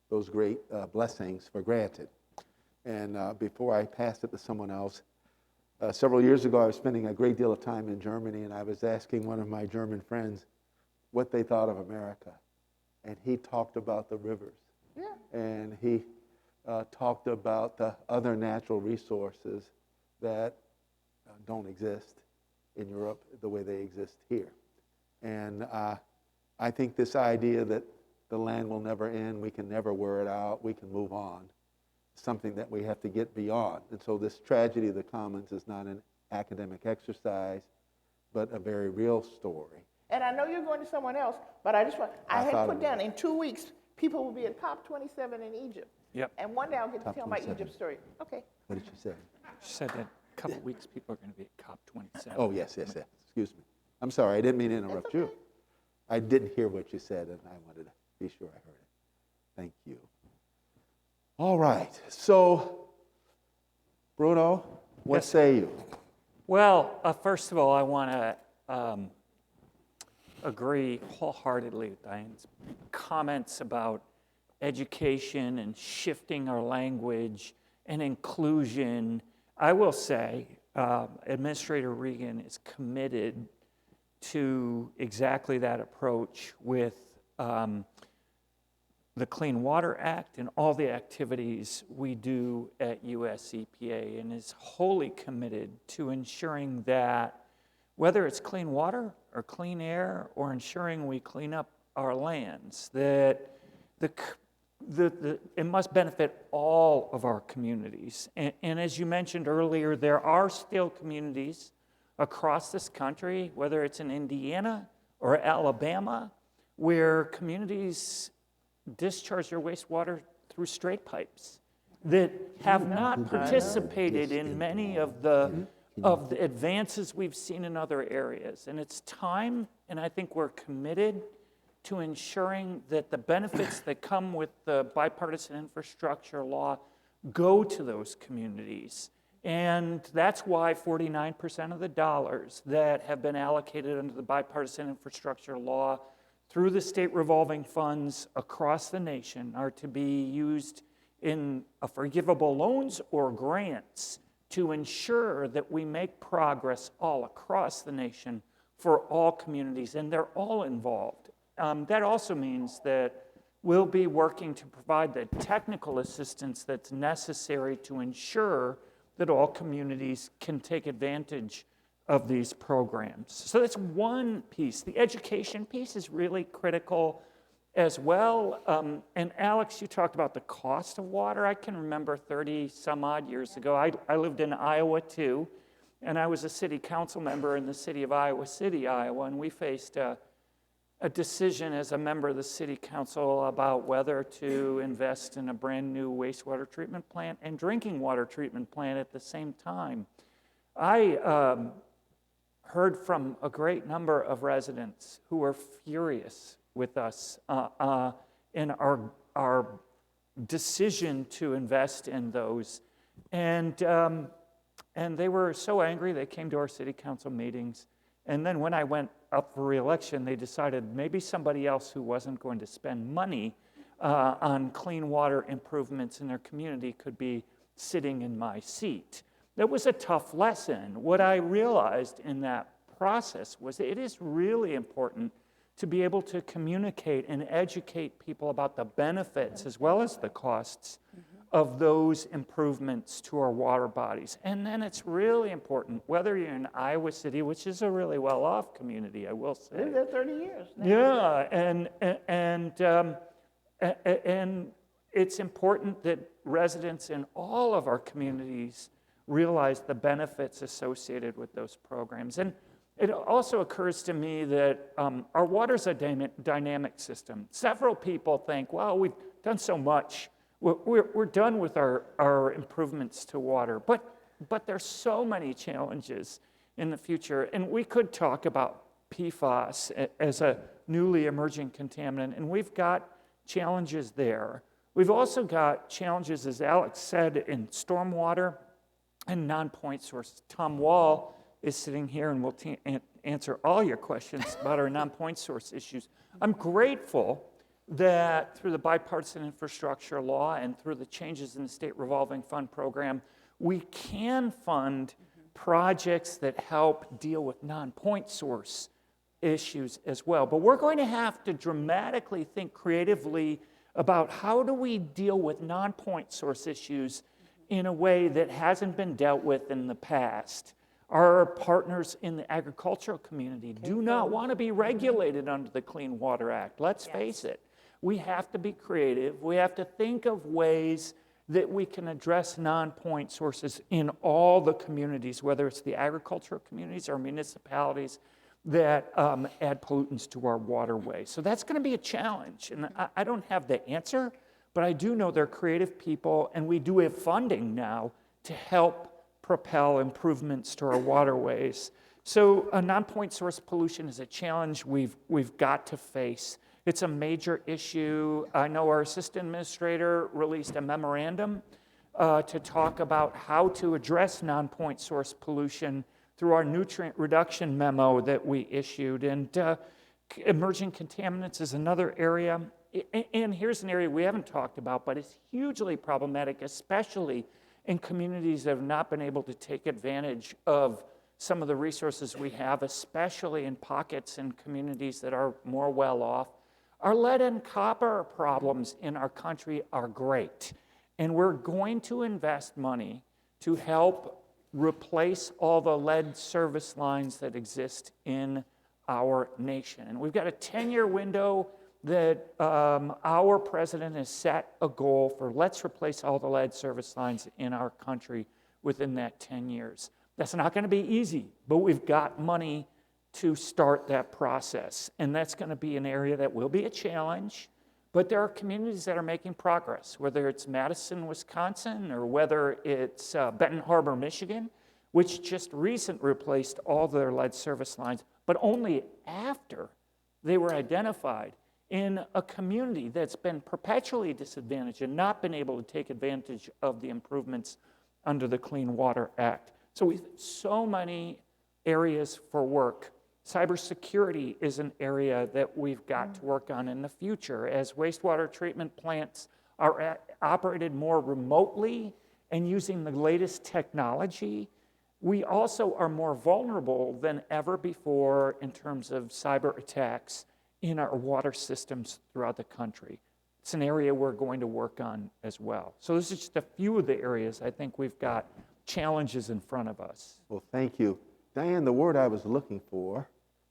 those great blessings for granted. And before I pass it to someone else, several years ago I was spending a great deal of time in Germany, and I was asking one of my German friends what they thought of America. And he talked about the rivers. Yeah. And he talked about the other natural resources that don't exist in Europe the way they exist here. And I think this idea that the land will never end, we can never wear it out, we can move on, something that we have to get beyond. And so this tragedy of the commons is not an academic exercise, but a very real story. And I know you're going to someone else, but I had put down in 2 weeks, people will be at COP27 in Egypt. Yep. And one day I'll get to tell my 27. Egypt story. Okay. What did she say? She said that in a couple of weeks, people are going to be at COP27. Oh, yes. Excuse me. I'm sorry, I didn't mean to interrupt you. I didn't hear what you said, and I wanted to be sure I heard it. Thank you. All right. So, Bruno, what Yes. say you? Well, first of all, I want to agree wholeheartedly with Diane's comments about education and shifting our language and inclusion. I will say Administrator Regan is committed to exactly that approach with the Clean Water Act and all the activities we do at US EPA, and is wholly committed to ensuring that whether it's clean water or clean air or ensuring we clean up our lands, that it must benefit all of our communities. And as you mentioned earlier, there are still communities across this country, whether it's in Indiana or Alabama, where communities discharge their wastewater through straight pipes that have not participated in many of the advances we've seen in other areas. And it's time, and I think we're committed to ensuring that the benefits that come with the bipartisan infrastructure law go to those communities. And that's why 49% of the dollars that have been allocated under the bipartisan infrastructure law through the state revolving funds across the nation are to be used in forgivable loans or grants to ensure that we make progress all across the nation for all communities, and they're all involved. That also means that we'll be working to provide the technical assistance that's necessary to ensure that all communities can take advantage of these programs. So that's one piece. The education piece is really critical as well. And Alex, you talked about the cost of water. I can remember 30 some odd years ago, I lived in Iowa too, and I was a city council member in the city of Iowa City, Iowa, and we faced a decision as a member of the city council about whether to invest in a brand new wastewater treatment plant and drinking water treatment plant at the same time. I heard from a great number of residents who were furious with us in our decision to invest in those. And they were so angry, they came to our city council meetings. And then when I went up for re-election, they decided maybe somebody else who wasn't going to spend money on clean water improvements in their community could be sitting in my seat. That was a tough lesson. What I realized in that process was that it is really important to be able to communicate and educate people about the benefits as well as the costs of those improvements to our water bodies. And then it's really important, whether you're in Iowa City, which is a really well-off community, I will say. Lived there 30 years now. Yeah, and it's important that residents in all of our communities realize the benefits associated with those programs. And it also occurs to me that our water's a dynamic system. Several people think, well, we've done so much. We're done with our improvements to water. But there's so many challenges in the future. And we could talk about PFAS as a newly emerging contaminant, and we've got challenges there. We've also got challenges, as Alex said, in stormwater and non-point sources. Tom Wall is sitting here and will answer all your questions about our non-point source issues. I'm grateful that through the bipartisan infrastructure law and through the changes in the state revolving fund program, we can fund projects that help deal with non-point source issues as well. But we're going to have to dramatically think creatively about how do we deal with non-point source issues in a way that hasn't been dealt with in the past. Our partners in the agricultural community do not want to be regulated under the Clean Water Act. Let's face it. We have to be creative. We have to think of ways that we can address non-point sources in all the communities, whether it's the agricultural communities or municipalities that add pollutants to our waterways. So that's going to be a challenge. And I don't have the answer, but I do know they're creative people, and we do have funding now to help propel improvements to our waterways. So non-point source pollution is a challenge we've got to face. It's a major issue. I know our assistant administrator released a memorandum to talk about how to address non-point source pollution through our nutrient reduction memo that we issued. And emerging contaminants is another area. And here's an area we haven't talked about, but it's hugely problematic, especially in communities that have not been able to take advantage of some of the resources we have, especially in pockets and communities that are more well off. Our lead and copper problems in our country are great, and we're going to invest money to help replace all the lead service lines that exist in our nation. And we've got a 10-year window that our president has set a goal for let's replace all the lead service lines in our country within that 10 years. That's not going to be easy, but we've got money to start that process. And that's going to be an area that will be a challenge, but there are communities that are making progress, whether it's Madison, Wisconsin, or whether it's Benton Harbor, Michigan, which just recently replaced all their lead service lines, but only after they were identified in a community that's been perpetually disadvantaged and not been able to take advantage of the improvements under the Clean Water Act. So we have so many areas for work. Cybersecurity is an area that we've got to work on in the future as wastewater treatment plants are operated more remotely and using the latest technology. We also are more vulnerable than ever before in terms of cyber attacks in our water systems throughout the country. It's an area we're going to work on as well. So this is just a few of the areas I think we've got challenges in front of us. Well, thank you. Diane, the word I was looking for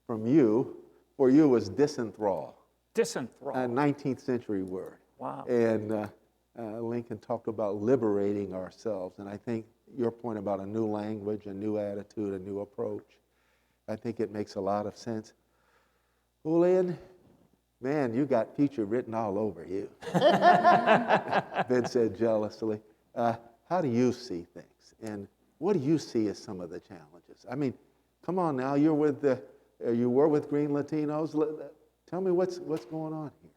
from you, was disenthrall. Disenthrall. A 19th century word. Wow. And Lincoln talked about liberating ourselves. And I think your point about a new language, a new attitude, a new approach, I think it makes a lot of sense. Julian, man, you got future written all over you. Ben said jealously. How do you see things? And what do you see as some of the challenges? I mean, come on now, you were with Green Latinos. Tell me what's going on here.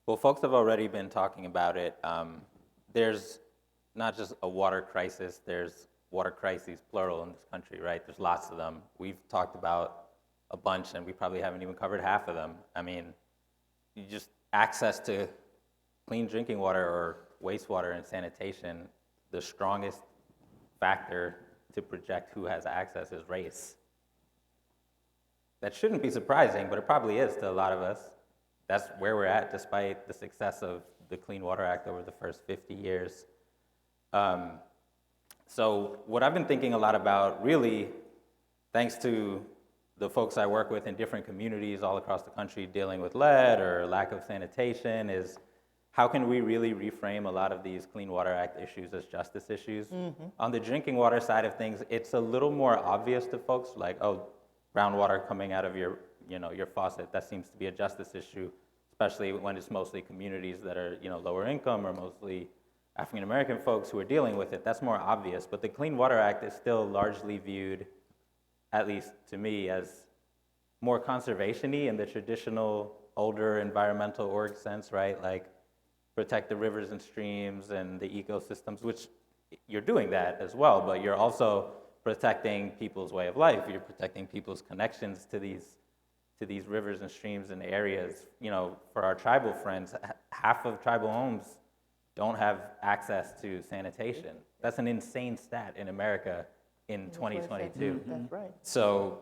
Well, folks have already been talking about it. There's not just a water crisis, there's water crises, plural, in this country, right? There's lots of them. We've talked about a bunch, and we probably haven't even covered half of them. I mean, you just access to clean drinking water or wastewater and sanitation, the strongest factor to project who has access is race. That shouldn't be surprising, but it probably is to a lot of us. That's where we're at, despite the success of the Clean Water Act over the first 50 years. So what I've been thinking a lot about, really, thanks to the folks I work with in different communities all across the country dealing with lead or lack of sanitation, is how can we really reframe a lot of these Clean Water Act issues as justice issues? Mm-hmm. On the drinking water side of things, it's a little more obvious to folks, like, oh, brown water coming out of your faucet, that seems to be a justice issue, especially when it's mostly communities that are, lower income or mostly African American folks who are dealing with it. That's more obvious. But the Clean Water Act is still largely viewed, at least to me, as more conservation-y in the traditional older environmental org sense, right? Like protect the rivers and streams and the ecosystems, which you're doing that as well, but you're also protecting people's way of life. You're protecting people's connections to these rivers and streams and areas. For our tribal friends, half of tribal homes don't have access to sanitation. That's an insane stat in America in 2022. That's right. So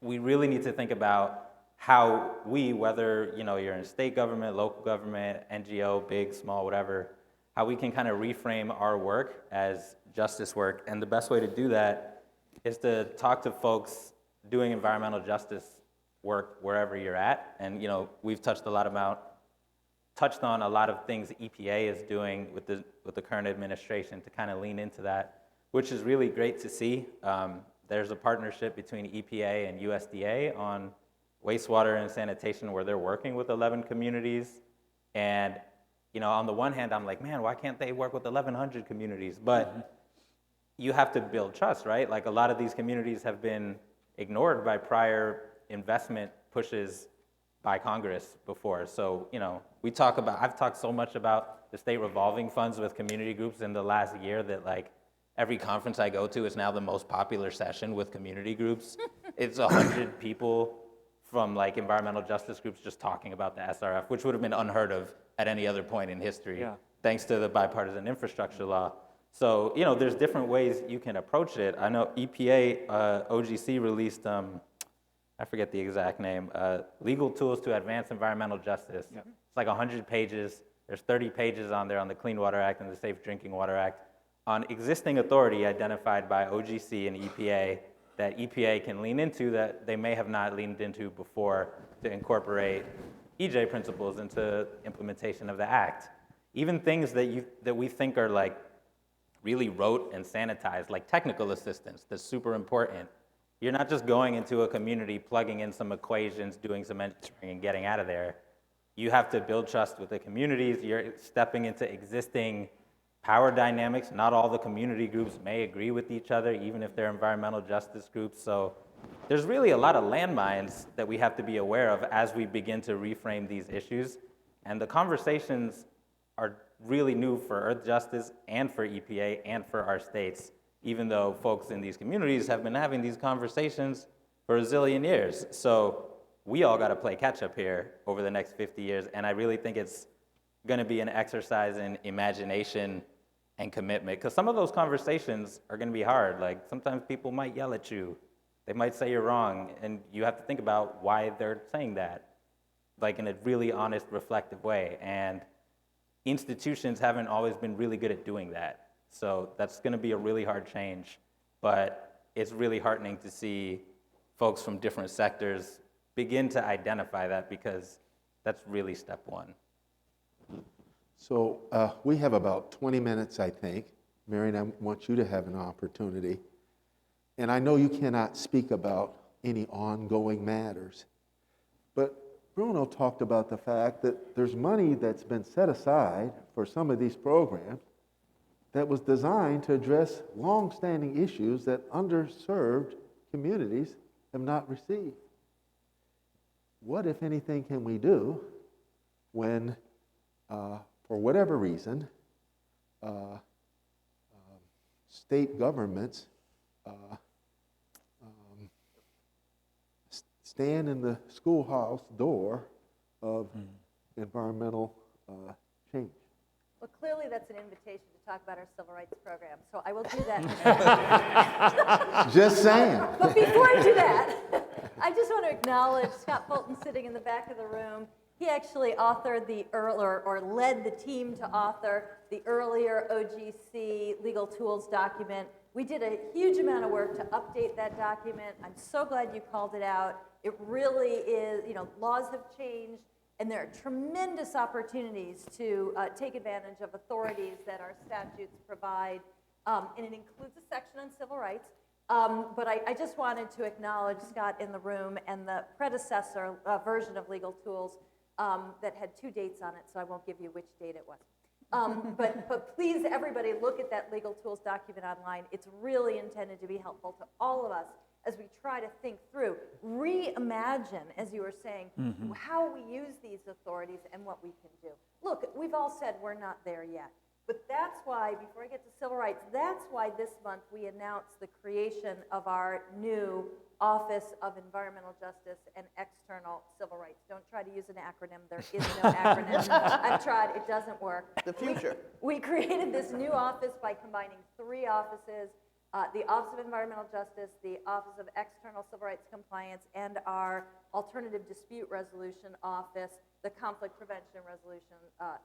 we really need to think about how we, whether you're in state government, local government, NGO, big, small, whatever, how we can kind of reframe our work as justice work. And the best way to do that is to talk to folks doing environmental justice work wherever you're at. And we've touched on a lot of things EPA is doing with the current administration to kind of lean into that, which is really great to see. There's a partnership between EPA and USDA on wastewater and sanitation where they're working with 11 communities. And on the one hand, I'm like, man, why can't they work with 1,100 communities? But you have to build trust, right? Like a lot of these communities have been ignored by prior investment pushes by Congress before. So, I've talked so much about the state revolving funds with community groups in the last year that like every conference I go to is now the most popular session with community groups. It's 100 people from like environmental justice groups just talking about the SRF, which would have been unheard of at any other point in history, thanks to the bipartisan infrastructure law. So, there's different ways you can approach it. I know EPA, OGC released, I forget the exact name, Legal Tools to Advance Environmental Justice. Yep. It's like 100 pages. There's 30 pages on there on the Clean Water Act and the Safe Drinking Water Act on existing authority identified by OGC and EPA that EPA can lean into that they may have not leaned into before to incorporate, EJ principles into implementation of the act. Even things that we think are like really rote and sanitized, like technical assistance, that's super important. You're not just going into a community, plugging in some equations, doing some engineering, and getting out of there. You have to build trust with the communities. You're stepping into existing power dynamics. Not all the community groups may agree with each other, even if they're environmental justice groups. So there's really a lot of landmines that we have to be aware of as we begin to reframe these issues. And the conversations are really new for Earth Justice and for EPA and for our states, even though folks in these communities have been having these conversations for a zillion years. So we all got to play catch up here over the next 50 years. And I really think it's going to be an exercise in imagination and commitment, because some of those conversations are going to be hard. Like sometimes people might yell at you. They might say you're wrong, and you have to think about why they're saying that, like in a really honest, reflective way. And institutions haven't always been really good at doing that. So that's going to be a really hard change, but it's really heartening to see folks from different sectors begin to identify that, because that's really step one. So we have about 20 minutes, I think. Marion, I want you to have an opportunity. And I know you cannot speak about any ongoing matters, but Bruno talked about the fact that there's money that's been set aside for some of these programs that was designed to address long-standing issues that underserved communities have not received. What, if anything, can we do when, for whatever reason, state governments stand in the schoolhouse door of environmental change? Well, clearly that's an invitation to talk about our civil rights program, so I will do that. Just saying. But before I do that, I just want to acknowledge Scott Fulton sitting in the back of the room. He actually authored or led the team to author the earlier OGC legal tools document. We did a huge amount of work to update that document. I'm so glad you called it out. It really is, laws have changed, and there are tremendous opportunities to take advantage of authorities that our statutes provide, and it includes a section on civil rights. But I just wanted to acknowledge Scott in the room and the predecessor version of legal tools that had 2 dates on it, so I won't give you which date it was. But please, everybody, look at that legal tools document online. It's really intended to be helpful to all of us as we try to think through, reimagine, as you were saying, how we use these authorities and what we can do. Look, we've all said we're not there yet. But that's why, before I get to civil rights, that's why this month we announced the creation of our new Office of Environmental Justice and External Civil Rights. Don't try to use an acronym. There is no acronym. I've tried. It doesn't work. The future. We created this new office by combining 3 offices, the Office of Environmental Justice, the Office of External Civil Rights Compliance, and our Alternative Dispute Resolution Office, the Conflict Prevention and Resolution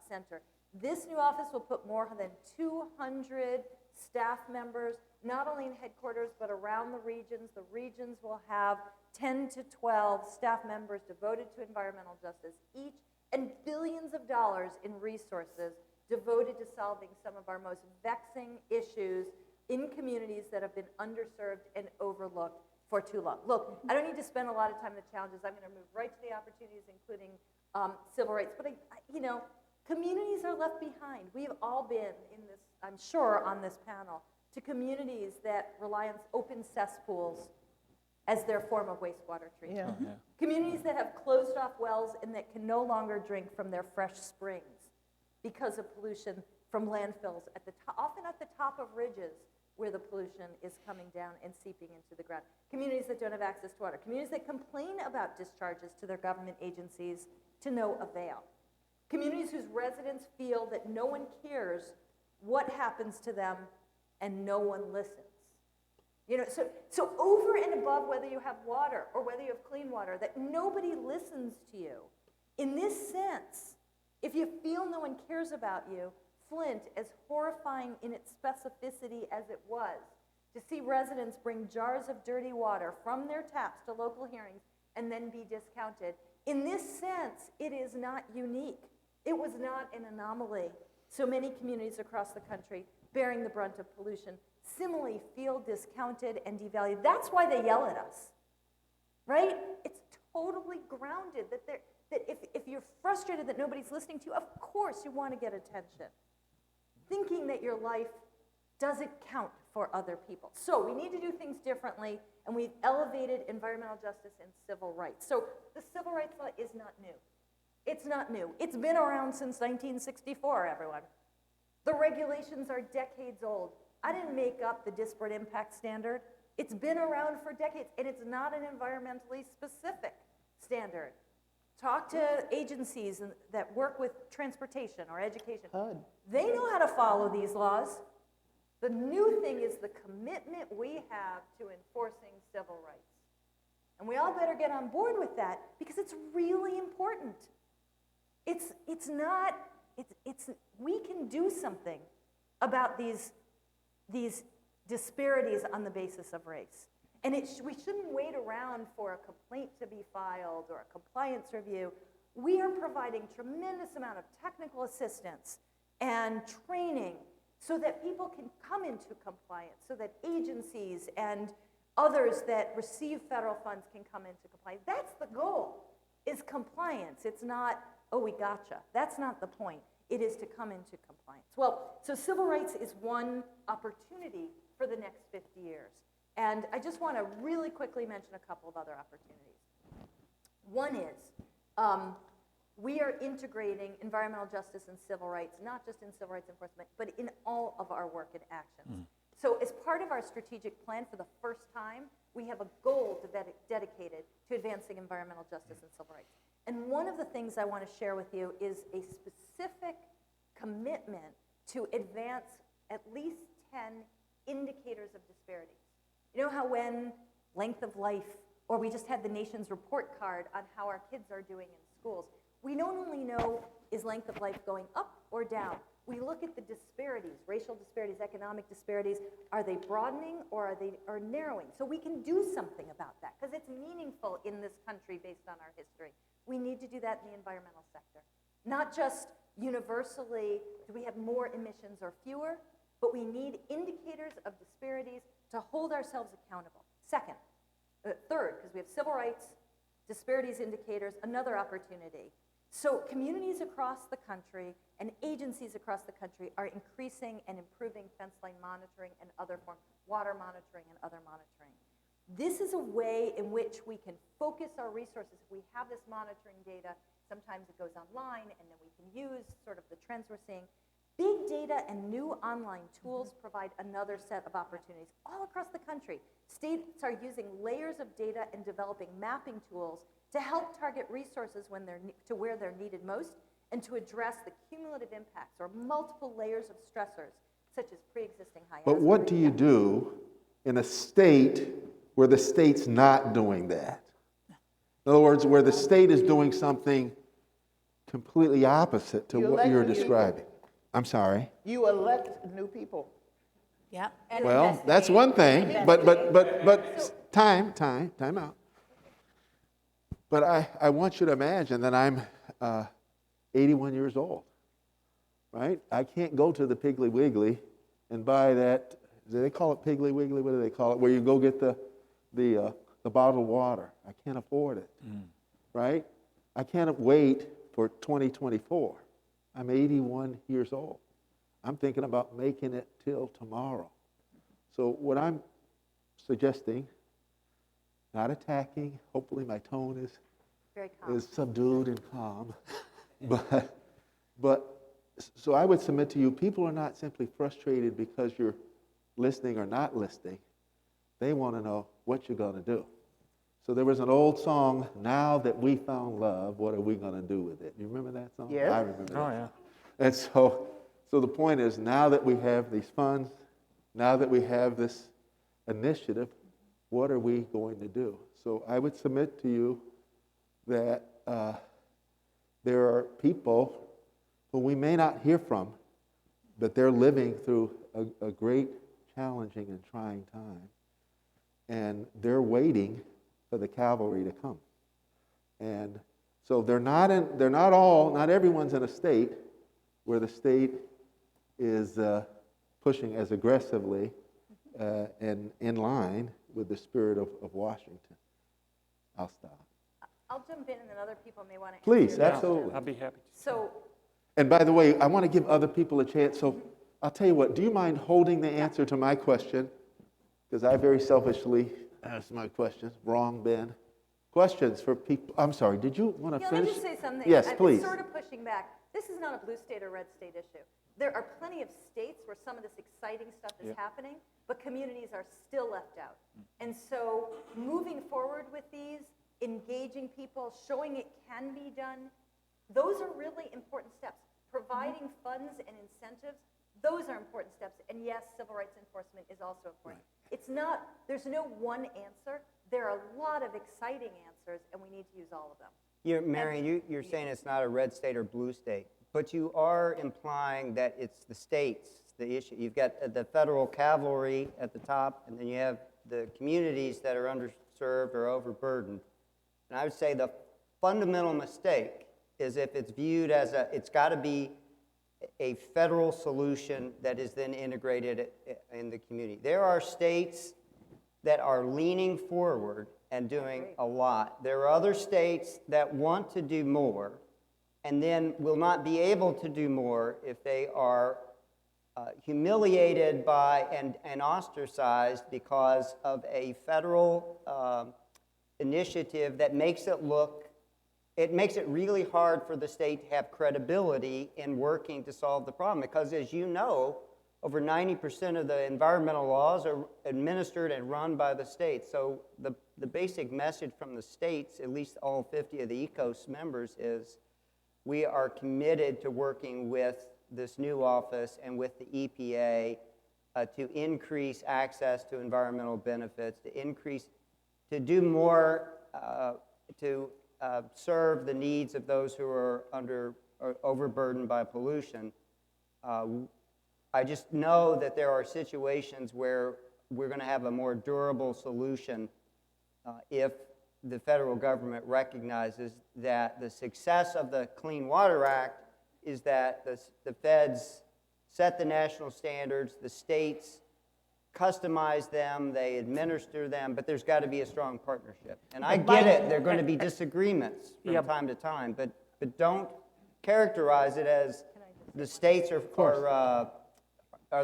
Center. This new office will put more than 200 staff members, not only in headquarters, but around the regions. The regions will have 10 to 12 staff members devoted to environmental justice each, and billions of dollars in resources devoted to solving some of our most vexing issues in communities that have been underserved and overlooked for too long. Look, I don't need to spend a lot of time on the challenges. I'm going to move right to the opportunities, including civil rights. But, communities are left behind. We've all been in this, I'm sure, on this panel, to communities that rely on open cesspools as their form of wastewater treatment. Yeah. Communities that have closed off wells and that can no longer drink from their fresh springs because of pollution from landfills at the top, often at the top of ridges where the pollution is coming down and seeping into the ground. Communities that don't have access to water. Communities that complain about discharges to their government agencies to no avail. Communities whose residents feel that no one cares what happens to them and no one listens. So over and above whether you have water or whether you have clean water, that nobody listens to you. In this sense, if you feel no one cares about you, Flint, as horrifying in its specificity as it was, to see residents bring jars of dirty water from their taps to local hearings and then be discounted. In this sense, it is not unique. It was not an anomaly. So many communities across the country bearing the brunt of pollution similarly feel discounted and devalued. That's why they yell at us, right? It's totally grounded that if you're frustrated that nobody's listening to you, of course you want to get attention. Thinking that your life doesn't count for other people. So we need to do things differently, and we've elevated environmental justice and civil rights. So the civil rights law is not new. It's not new. It's been around since 1964, everyone. The regulations are decades old. I didn't make up the disparate impact standard. It's been around for decades, and it's not an environmentally specific standard. Talk to agencies that work with transportation or education. HUD. They know how to follow these laws. The new thing is the commitment we have to enforcing civil rights. And we all better get on board with that because it's really important. We can do something about these disparities on the basis of race. And we shouldn't wait around for a complaint to be filed or a compliance review. We are providing tremendous amount of technical assistance and training so that people can come into compliance, so that agencies and others that receive federal funds can come into compliance. That's the goal, is compliance. It's not, oh, we gotcha. That's not the point. It is to come into compliance. Well, so civil rights is one opportunity for the next 50 years. And I just want to really quickly mention a couple of other opportunities. One is we are integrating environmental justice and civil rights, not just in civil rights enforcement, but in all of our work and actions. So as part of our strategic plan, for the first time, we have a goal dedicated to advancing environmental justice and civil rights. And one of the things I want to share with you is a specific commitment to advance at least 10 indicators of disparities. You know how when length of life, or we just had the nation's report card on how our kids are doing in schools, we don't only know is length of life going up or down. We look at the disparities, racial disparities, economic disparities. Are they broadening or are they narrowing? So we can do something about that because it's meaningful in this country based on our history. We need to do that in the environmental sector. Not just universally, do we have more emissions or fewer, but we need indicators of disparities to hold ourselves accountable. Third, because we have civil rights, disparities indicators, another opportunity. So communities across the country and agencies across the country are increasing and improving fence line monitoring and other forms, water monitoring and other monitoring. This is a way in which we can focus our resources. If we have this monitoring data, sometimes it goes online, and then we can use sort of the trends we're seeing. Big data and new online tools provide another set of opportunities all across the country. States are using layers of data and developing mapping tools to help target resources to where they're needed most and to address the cumulative impacts or multiple layers of stressors, such as pre-existing high But what do you do in a state where the state's not doing that? In other words, where the state is doing something completely opposite to what you're describing. I'm sorry. You elect new people. Yep. Well, that's one thing, but time out. But I want you to imagine that I'm 81 years old, right? I can't go to the Piggly Wiggly and buy that, do they call it Piggly Wiggly? What do they call it? Where you go get the bottled water. I can't afford it, right? I can't wait for 2024. I'm 81 years old. I'm thinking about making it till tomorrow. So what I'm suggesting, not attacking, hopefully my tone is subdued and calm, but so I would submit to you, people are not simply frustrated because you're listening or not listening. They want to know what you're going to do. So there was an old song, Now That We Found Love, What Are We Going to Do With It? You remember that song? Yes. I remember that. Oh, yeah. And so the point is, now that we have these funds, now that we have this initiative, what are we going to do? So I would submit to you that there are people who we may not hear from, but they're living through a great, challenging, and trying time. And they're waiting for the cavalry to come. And so not everyone's in a state where the state is pushing as aggressively and in line with the spirit of Washington. I'll stop. I'll jump in and then other people may want to answer. Please, your absolutely. question. I'll be happy to. So, And by the way, I want to give other people a chance. So I'll tell you what, do you mind holding the answer to my question? Because I very selfishly asked my question. Wrong, Ben. Questions for people. I'm sorry, did you want to yeah, finish? let me just say something. Yes, I'm please. sort of pushing back. This is not a blue state or red state issue. There are plenty of states where some of this exciting stuff is happening, but communities are still left out. And so moving forward with these, engaging people, showing it can be done, those are really important steps. Providing funds and incentives, those are important steps. And yes, civil rights enforcement is also important. It's not, there's no one answer. There are a lot of exciting answers, and we need to use all of them. Marion, you're saying it's not a red state or blue state, but you are implying that it's the states, the issue. You've got the federal cavalry at the top, and then you have the communities that are underserved or overburdened. And I would say the fundamental mistake is if it's viewed as it's got to be a federal solution that is then integrated in the community. There are states that are leaning forward and doing a lot. There are other states that want to do more and then will not be able to do more if they are humiliated by and ostracized because of a federal initiative that makes it really hard for the state to have credibility in working to solve the problem. Because as you know, over 90% of the environmental laws are administered and run by the states. So the basic message from the states, at least all 50 of the ECOS members, is we are committed to working with this new office and with the EPA to increase access to environmental benefits, to do more to serve the needs of those who are overburdened by pollution. I just know that there are situations where we're going to have a more durable solution if the federal government recognizes that the success of the Clean Water Act is that the feds set the national standards, the states customize them, they administer them, but there's got to be a strong partnership. And I get it, there are going to be disagreements from time to time, but don't characterize it as the states are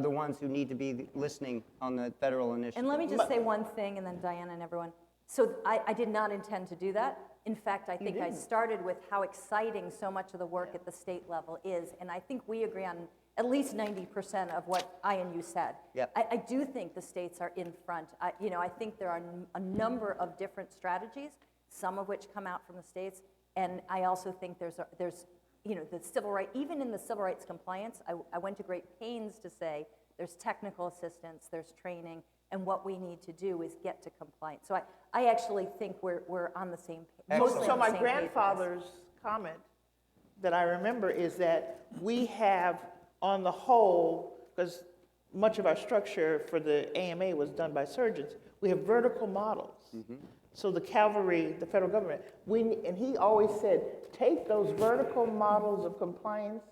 the ones who need to be listening on the federal initiative. And let me just say one thing, and then Diana and everyone. So I did not intend to do that. In fact, I think I started with how exciting so much of the work at the state level is, and I think we agree on at least 90% of what I and you said. Yep. I do think the states are in front. I think there are a number of different strategies, some of which come out from the states, and I also think there's the civil rights, even in the civil rights compliance, I went to great pains to say there's technical assistance, there's training, and what we need to do is get to compliance. So I actually think we're on the same page. So my grandfather's comment that I remember is that we have, on the whole, because much of our structure for the AMA was done by surgeons, we have vertical models. Mm-hmm. So the cavalry, the federal government, and he always said, take those vertical models of compliance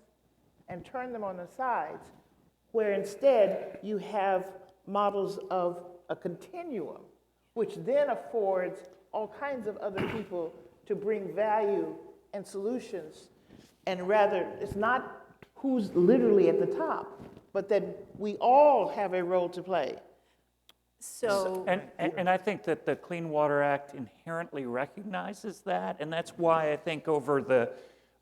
and turn them on the sides, where instead you have models of a continuum, which then affords all kinds of other people to bring value and solutions. And rather, it's not who's literally at the top, but that we all have a role to play. So, and I think that the Clean Water Act inherently recognizes that, and that's why I think over the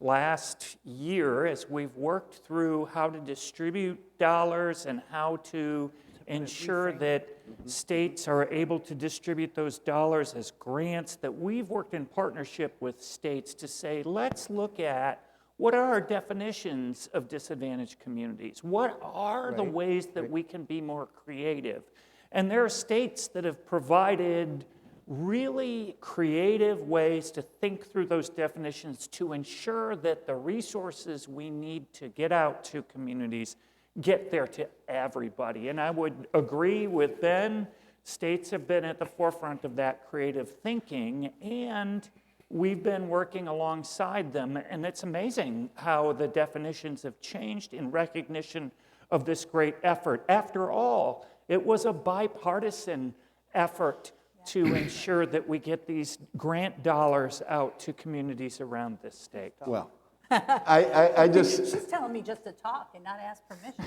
last year, as we've worked through how to distribute dollars and how to ensure that states are able to distribute those dollars as grants, that we've worked in partnership with states to say, let's look at what are our definitions of disadvantaged communities? What are the ways that we can be more creative? And there are states that have provided really creative ways to think through those definitions to ensure that the resources we need to get out to communities get there to everybody. And I would agree with Ben, states have been at the forefront of that creative thinking, and we've been working alongside them, and it's amazing how the definitions have changed in recognition of this great effort. After all, it was a bipartisan effort to ensure that we get these grant dollars out to communities around this state. Well, I just, She's telling me just to talk and not ask permission.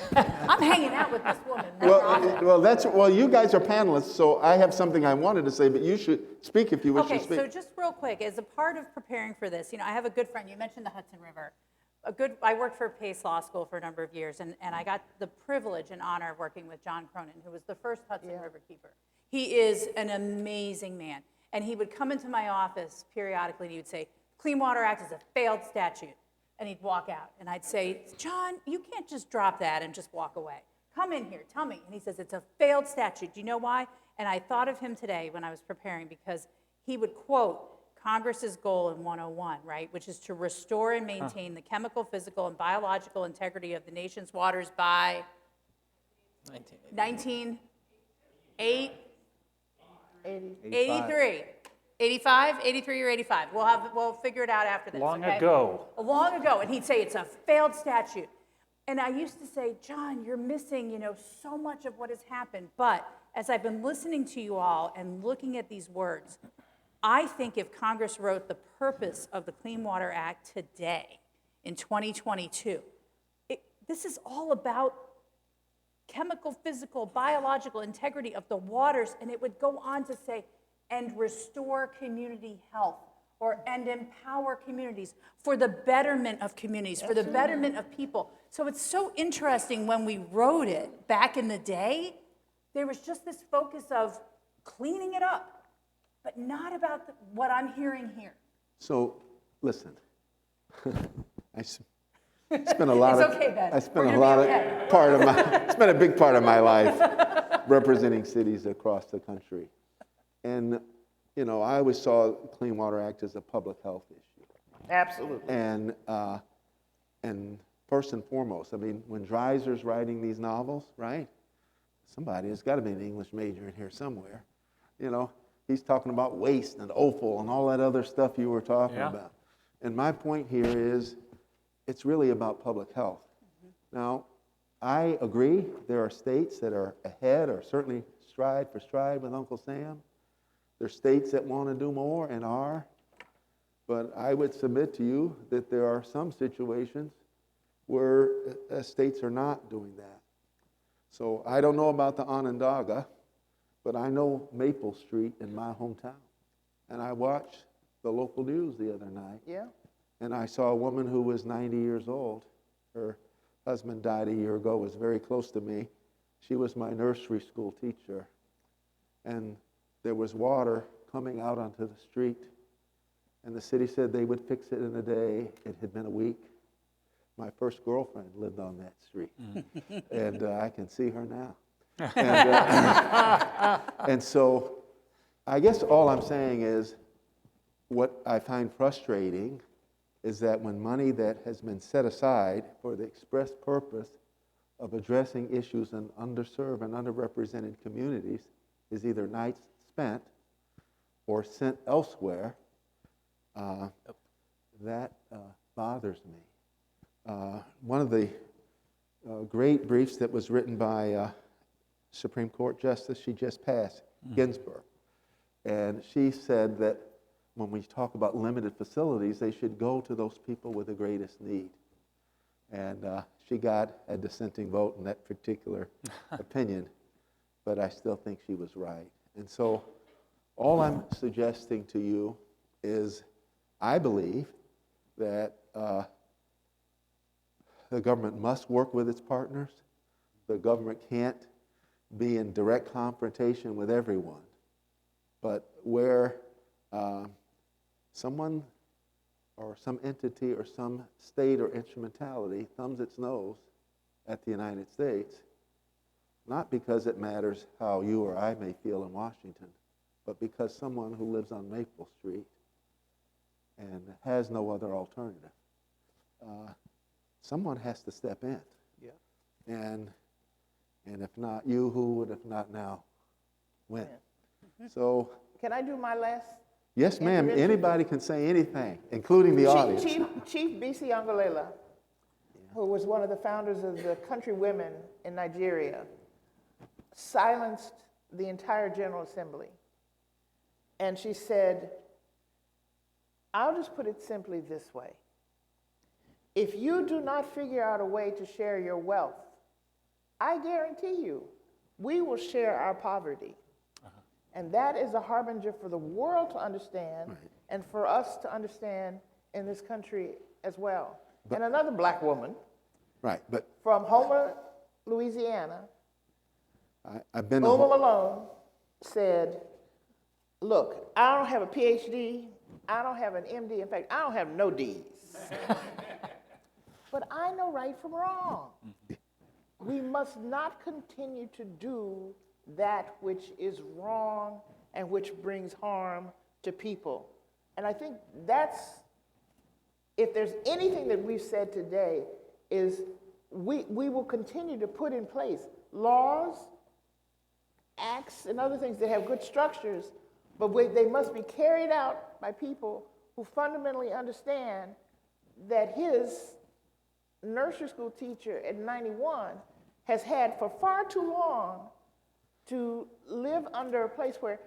I'm hanging out with this woman more often. well, you guys are panelists, so I have something I wanted to say, but you should speak if you wish to Okay, speak. so just real quick, as a part of preparing for this, I have a good friend, you mentioned the Hudson River. I worked for Pace Law School for a number of years, and I got the privilege and honor of working with John Cronin, who was the first Hudson River keeper. He is an amazing man, and he would come into my office periodically, and he would say, Clean Water Act is a failed statute, and he'd walk out, and I'd say, John, you can't just drop that and just walk away. Come in here, tell me. And he says, it's a failed statute. Do you know why? And I thought of him today when I was preparing, because he would quote Congress's goal in 101, right, which is to restore and maintain the chemical, physical, and biological integrity of the nation's waters by 1983. 85, 83 or 85. We'll figure it out after this. Long okay? ago. Long ago, and he'd say it's a failed statute. And I used to say, John, you're missing, so much of what has happened. But as I've been listening to you all and looking at these words, I think if Congress wrote the purpose of the Clean Water Act today, in 2022, this is all about chemical, physical, biological integrity of the waters, and it would go on to say, and restore community health, and empower communities for the betterment of communities, for the betterment of people. So it's so interesting when we wrote it back in the day, there was just this focus of cleaning it up, but not about what I'm hearing here. So, listen, I spent a lot of, okay, Ben. I spent We're a gonna lot be of okay. part of my, spent a big part of my life representing cities across the country. And, I always saw the Clean Water Act as a public health issue. Absolutely. And first and foremost, when Dreiser's writing these novels, right? Somebody, there's got to be an English major in here somewhere. He's talking about waste and offal and all that other stuff you were talking about. And my point here is, it's really about public health. Now, I agree there are states that are ahead, or certainly stride for stride with Uncle Sam. There's states that want to do more and are. But I would submit to you that there are some situations where states are not doing that. So I don't know about the Onondaga, but I know Maple Street in my hometown. And I watched the local news the other night. Yeah. And I saw a woman who was 90 years old. Her husband died a year ago, was very close to me. She was my nursery school teacher. And there was water coming out onto the street. And the city said they would fix it in a day. It had been a week. My first girlfriend lived on that street. And I can see her now. And so I guess all I'm saying is, what I find frustrating is that when money that has been set aside for the express purpose of addressing issues in underserved and underrepresented communities is either nights spent or sent elsewhere, that bothers me. One of the great briefs that was written by Supreme Court Justice, she just passed, Ginsburg, and she said that when we talk about limited facilities, they should go to those people with the greatest need. And she got a dissenting vote in that particular opinion, but I still think she was right. And so all I'm suggesting to you is, I believe that the government must work with its partners. The government can't be in direct confrontation with everyone. But where someone or some entity or some state or instrumentality thumbs its nose at the United States, not because it matters how you or I may feel in Washington, but because someone who lives on Maple Street and has no other alternative, someone has to step in. Yeah. And if not you, who would, if not now, when? Yeah. So, Can I do my last Yes, ma'am. Intervention. Anybody can say anything, including the audience. Chief B.C. Angolela, who was one of the founders of the Country Women in Nigeria, silenced the entire General Assembly. And she said, I'll just put it simply this way. If you do not figure out a way to share your wealth, I guarantee you, we will share our poverty. And that is a harbinger for the world to understand and for us to understand in this country as well. And another black woman from Homer, Louisiana, I've been Uma Malone, said, look, I don't have a PhD, I don't have an MD, in fact, I don't have no Ds. But I know right from wrong. We must not continue to do that which is wrong and which brings harm to people. And I think that's, if there's anything that we've said today, is we will continue to put in place laws, acts, and other things that have good structures, but they must be carried out by people who fundamentally understand that his nursery school teacher at 91 has had for far too long to live under a place where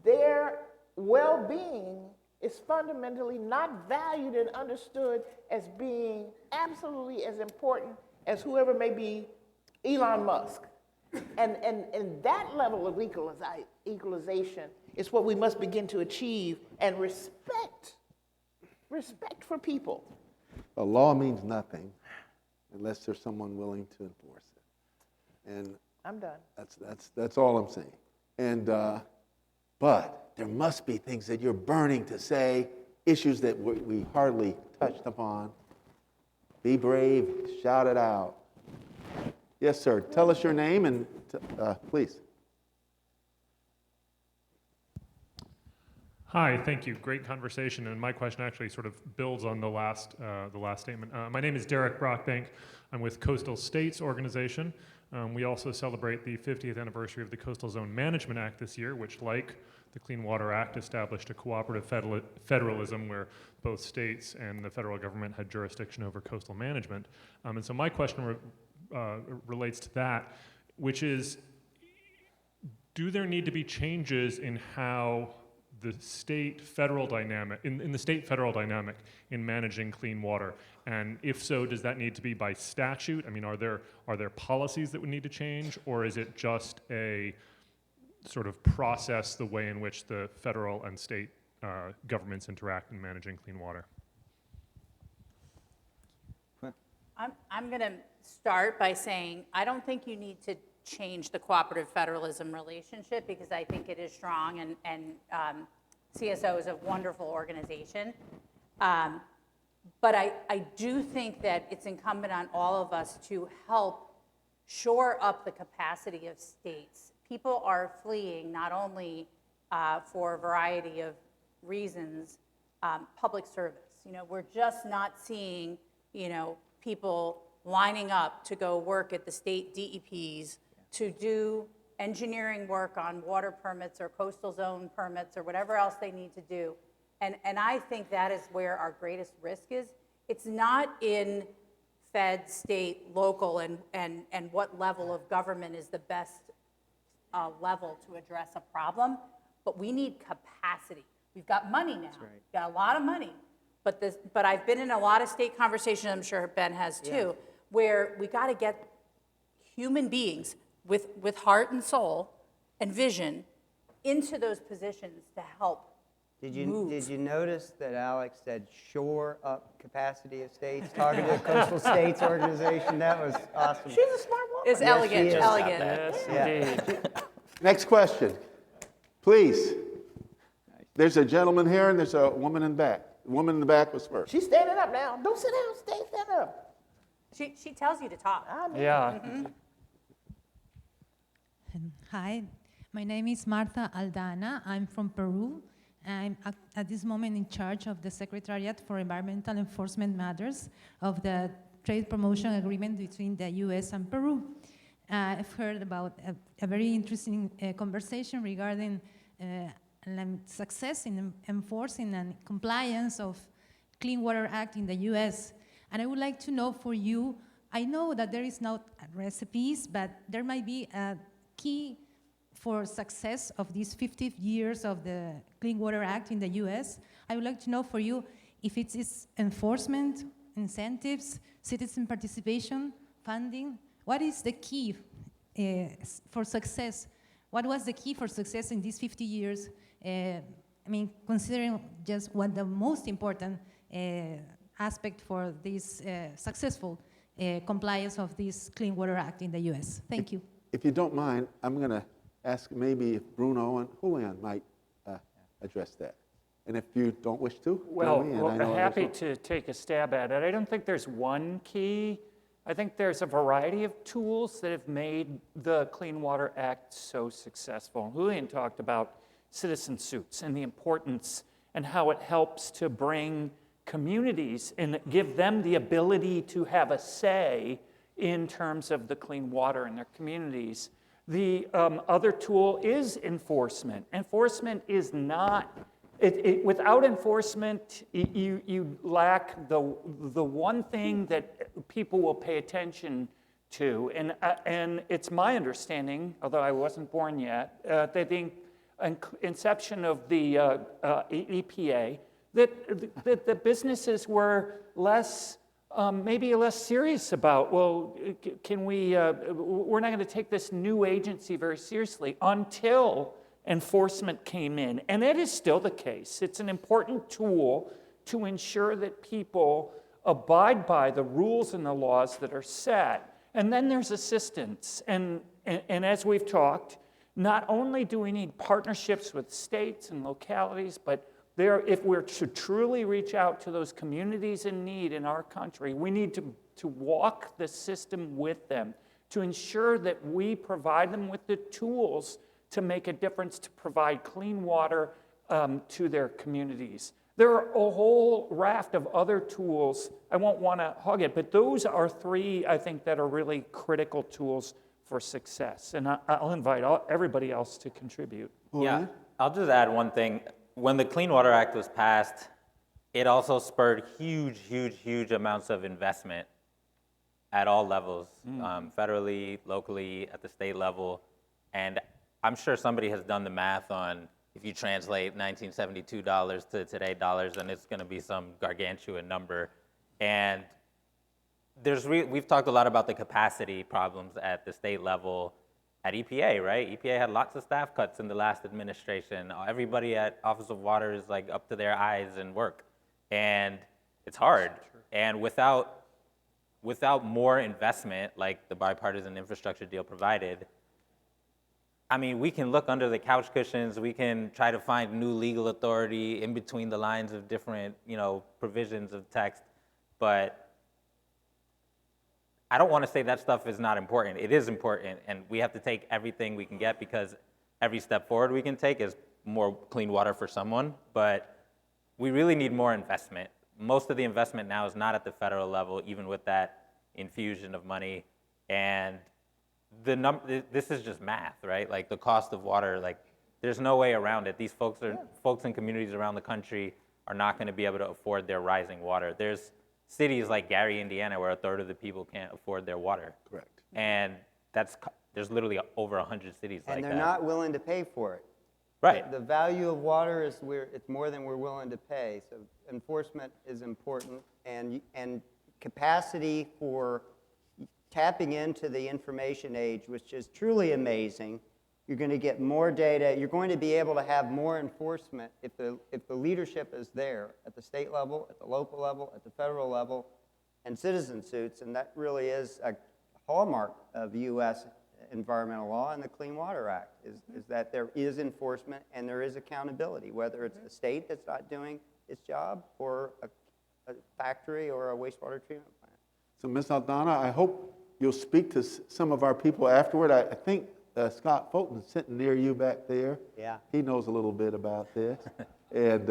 their well-being is fundamentally not valued and understood as being absolutely as important as whoever may be Elon Musk. And that level of equalization is what we must begin to achieve, and respect for people. A law means nothing unless there's someone willing to enforce it. And I'm done. That's all I'm saying. And but there must be things that you're burning to say, issues that we hardly touched upon. Be brave, shout it out. Yes, sir. Tell us your name and please. Hi, thank you. Great conversation, and my question actually sort of builds on the last statement. My name is Derek Brockbank. I'm with Coastal States Organization. We also celebrate the 50th anniversary of the Coastal Zone Management Act this year, which, like the Clean Water Act, established a cooperative federalism where both states and the federal government had jurisdiction over coastal management. And so my question relates to that, which is, do there need to be changes in how the state-federal dynamic, in the state-federal dynamic in managing clean water? And if so, does that need to be by statute? I mean, are there policies that would need to change, or is it just a sort of process, the way in which the federal and state governments interact in managing clean water? I'm going to start by saying I don't think you need to change the cooperative federalism relationship, because I think it is strong, and CSO is a wonderful organization. But I do think that it's incumbent on all of us to help shore up the capacity of states. People are fleeing not only for a variety of reasons, public service. You know, we're just not seeing, people lining up to go work at the state DEPs to do engineering work on water permits or coastal zone permits or whatever else they need to do. And I think that is where our greatest risk is. It's not in fed, state, local, and what level of government is the best level to address a problem, but we need capacity. We've got money now. That's right. We've got a lot of money. But I've been in a lot of state conversations, I'm sure Ben has too, where we got to get human beings with heart and soul and vision into those positions to help. Did you notice that Alex said shore up capacity of states, talking to the Coastal States Organization? That was awesome. She's a smart woman. It's elegant, she is. elegant. Yes, indeed. Next question, please. There's a gentleman here and there's a woman in the back. The woman in the back was first. She's standing up now. Don't sit down, stand up. She tells you to talk. Yeah. Hi, my name is Martha Aldana. I'm from Peru. I'm at this moment in charge of the Secretariat for Environmental Enforcement Matters of the Trade Promotion Agreement between the U.S. and Peru. I've heard about a very interesting conversation regarding success in enforcing and compliance of Clean Water Act in the U.S. And I would like to know for you, I know that there is not recipes, but there might be a key for success of these 50 years of the Clean Water Act in the U.S. I would like to know for you if it is enforcement, incentives, citizen participation, funding. What is the key for success? What was the key for success in these 50 years? I mean, considering just what the most important aspect for this successful compliance of this Clean Water Act in the U.S. Thank you. If you don't mind, I'm going to ask maybe if Bruno and Julian might address that. And if you don't wish to, Well, tell me, and I know happy others to take a stab at it. I don't think there's one key. I think there's a variety of tools that have made the Clean Water Act so successful. Julian talked about citizen suits and the importance and how it helps to bring communities and give them the ability to have a say in terms of the clean water in their communities. The other tool is enforcement. Enforcement is not, without enforcement, you lack the one thing that people will pay attention to. And it's my understanding, although I wasn't born yet, that the inception of the EPA, that the businesses were maybe less serious about, well, can we, we're not going to take this new agency very seriously until enforcement came in. And that is still the case. It's an important tool to ensure that people abide by the rules and the laws that are set. And then there's assistance. And as we've talked, not only do we need partnerships with states and localities, but if we're to truly reach out to those communities in need in our country, we need to walk the system with them to ensure that we provide them with the tools to make a difference, to provide clean water to their communities. There are a whole raft of other tools. I won't want to hog it, but those are three, I think, that are really critical tools for success. And I'll invite everybody else to contribute. Yeah, I'll just add one thing. When the Clean Water Act was passed, it also spurred huge amounts of investment at all levels, federally, locally, at the state level. And I'm sure somebody has done the math on if you translate 1972 dollars to today dollars, then it's going to be some gargantuan number. And we've talked a lot about the capacity problems at the state level. At EPA, right? EPA had lots of staff cuts in the last administration. Everybody at Office of Water is like up to their eyes in work. And it's hard. And without more investment, like the bipartisan infrastructure deal provided, I mean, we can look under the couch cushions, we can try to find new legal authority in between the lines of different, provisions of text, but I don't want to say that stuff is not important. It is important, and we have to take everything we can get because every step forward we can take is more clean water for someone, but we really need more investment. Most of the investment now is not at the federal level, even with that infusion of money, and this is just math, right? Like the cost of water, like there's no way around it. These folks in communities around the country are not going to be able to afford their rising water. There's cities like Gary, Indiana, where a third of the people can't afford their water. Correct. And there's literally over 100 cities like that. And they're not willing to pay for it. Right. The value of water is it's more than we're willing to pay. So enforcement is important, and capacity for tapping into the information age, which is truly amazing. You're going to get more data. You're going to be able to have more enforcement if the leadership is there at the state level, at the local level, at the federal level, and citizen suits. And that really is a hallmark of U.S. environmental law and the Clean Water Act, is that there is enforcement and there is accountability, whether it's the state that's not doing its job or a factory or a wastewater treatment plant. So, Ms. Aldana, I hope you'll speak to some of our people afterward. I think Scott Fulton's sitting near you back there. Yeah. He knows a little bit about this. And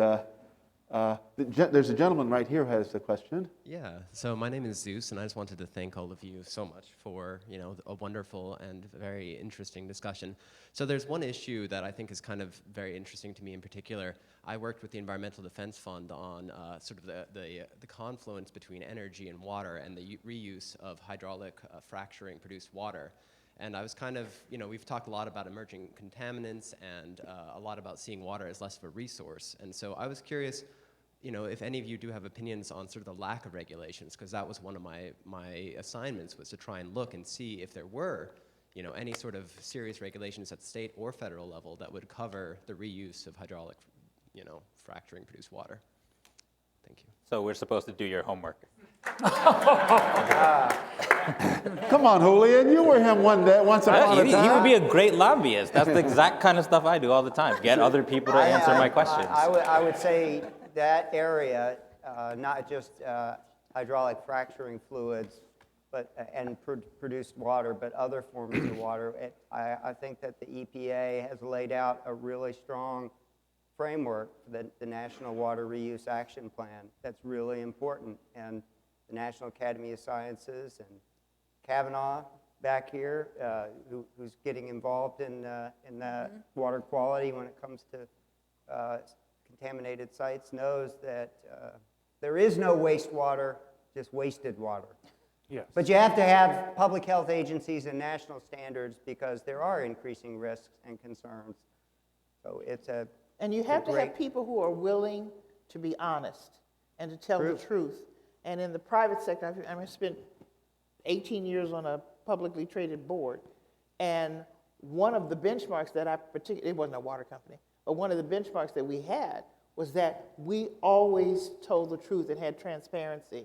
There's a gentleman right here who has a question. Yeah, so my name is Zeus, and I just wanted to thank all of you so much for, a wonderful and very interesting discussion. So there's one issue that I think is kind of very interesting to me in particular. I worked with the Environmental Defense Fund on sort of the confluence between energy and water and the reuse of hydraulic fracturing produced water. And I was kind of, we've talked a lot about emerging contaminants and a lot about seeing water as less of a resource. And so I was curious, if any of you do have opinions on sort of the lack of regulations, because that was one of my assignments, was to try and look and see if there were, any sort of serious regulations at the state or federal level that would cover the reuse of hydraulic, fracturing produced water. Thank you. So we're supposed to do your homework. Come on, Julian, you were him once upon a time. He would be a great lobbyist. That's the exact kind of stuff I do all the time. Get other people to answer my questions. I would say that area, not just hydraulic fracturing fluids, and produced water, but other forms of water. I think that the EPA has laid out a really strong framework for the National Water Reuse Action Plan that's really important. And the National Academy of Sciences and Kavanaugh back here, who's getting involved in water quality when it comes to contaminated sites, knows that there is no wastewater, just wasted water. Yes. But you have to have public health agencies and national standards because there are increasing risks and concerns. So it's a And you have to have people who are willing to be honest and to tell the truth. And in the private sector, I spent 18 years on a publicly traded board, and one of the benchmarks that it wasn't a water company, but one of the benchmarks that we had was that we always told the truth and had transparency.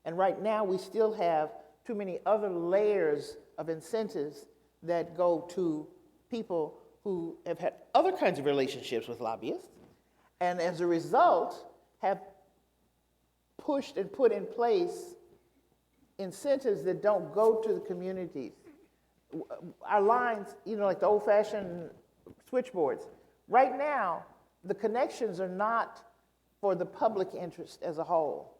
And right now, we still have too many other layers of incentives that go to people who have had other kinds of relationships with lobbyists, and as a result, have pushed and put in place incentives that don't go to the communities. Our lines, like the old-fashioned switchboards. Right now, the connections are not for the public interest as a whole.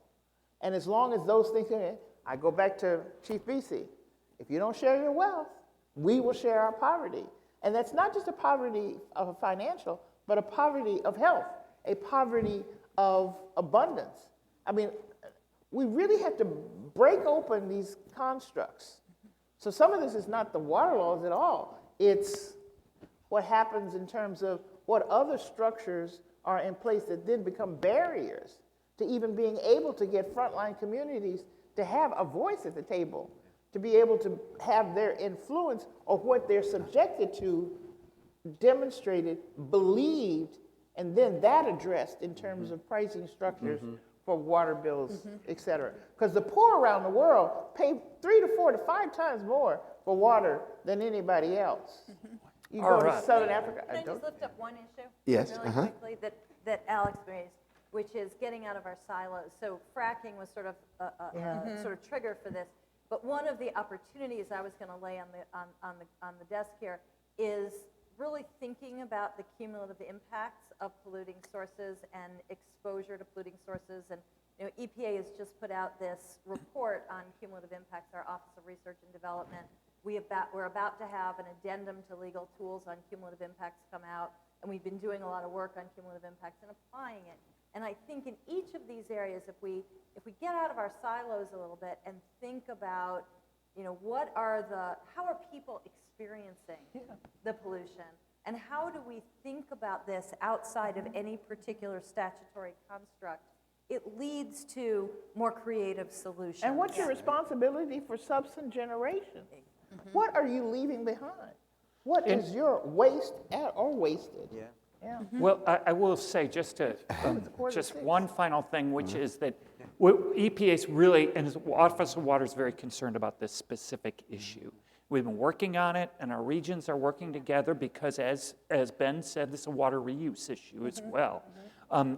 And as long as those things, I go back to Chief Beasy, if you don't share your wealth, we will share our poverty. And that's not just a poverty of financial, but a poverty of health, a poverty of abundance. I mean, we really have to break open these constructs. So some of this is not the water laws at all. It's what happens in terms of what other structures are in place that then become barriers to even being able to get frontline communities to have a voice at the table, to be able to have their influence or what they're subjected to demonstrated, believed, and then that addressed in terms of pricing structures for water bills, et cetera. Because the poor around the world pay 3 to 4 to 5 times more for water than anybody else. You go to Southern Africa. Can I just lift up one issue? Yes, Really quickly that Alex raised, which is getting out of our silos. So fracking was sort of a sort of trigger for this. But one of the opportunities I was going to lay on the desk here is really thinking about the cumulative impacts of polluting sources and exposure to polluting sources. And EPA has just put out this report on cumulative impacts. Our Office of Research and Development. We're about to have an addendum to legal tools on cumulative impacts come out, and we've been doing a lot of work on cumulative impacts and applying it. And I think in each of these areas, if we get out of our silos a little bit and think about, how are people experiencing the pollution, and how do we think about this outside of any particular statutory construct, it leads to more creative solutions. And what's your responsibility for subsequent generation? What are you leaving behind? What is your waste or wasted? Yeah. Well, I will say just one final thing, which is that EPA's really, and the Office of Water is very concerned about this specific issue. We've been working on it, and our regions are working together because, as Ben said, this is a water reuse issue as well.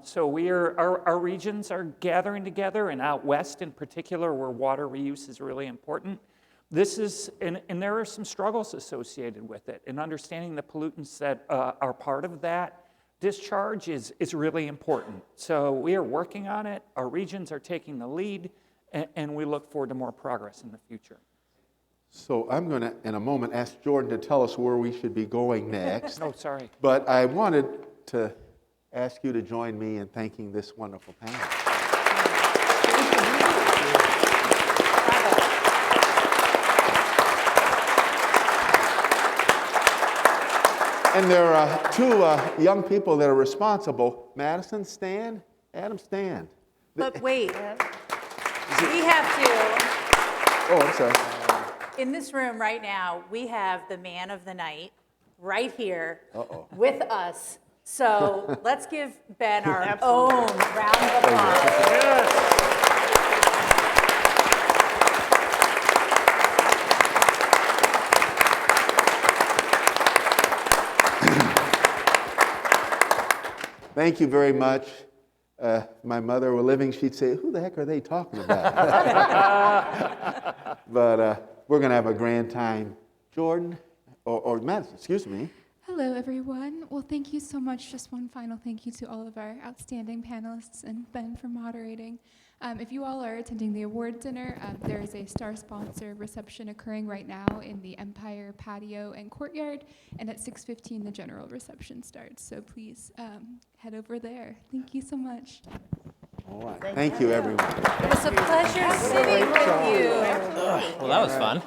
So our regions are gathering together, and out west in particular, where water reuse is really important. This is, and there are some struggles associated with it, and understanding the pollutants that are part of that, discharge is really important. So we are working on it. Our regions are taking the lead, and we look forward to more progress in the future. So I'm going to, in a moment, ask Jordan to tell us where we should be going next. Oh, sorry. But I wanted to ask you to join me in thanking this wonderful panel. And there are two young people that are responsible. Madison, stand. Adam, stand. But wait, we have to, Oh, I'm sorry. in this room right now, we have the man of the night right here with us. So let's give Ben our own round of applause. Thank you very much. My mother were living, she'd say, who the heck are they talking about? But we're going to have a grand time. Jordan, or Madison, excuse me. Hello, everyone. Well, thank you so much. Just one final thank you to all of our outstanding panelists and Ben for moderating. If you all are attending the award dinner, there is a star sponsor reception occurring right now in the Empire patio and courtyard, and at 6:15 the general reception starts. So please head over there. Thank you so much. All right. Thank you, everyone. It was a pleasure sitting with you. Well, that was fun.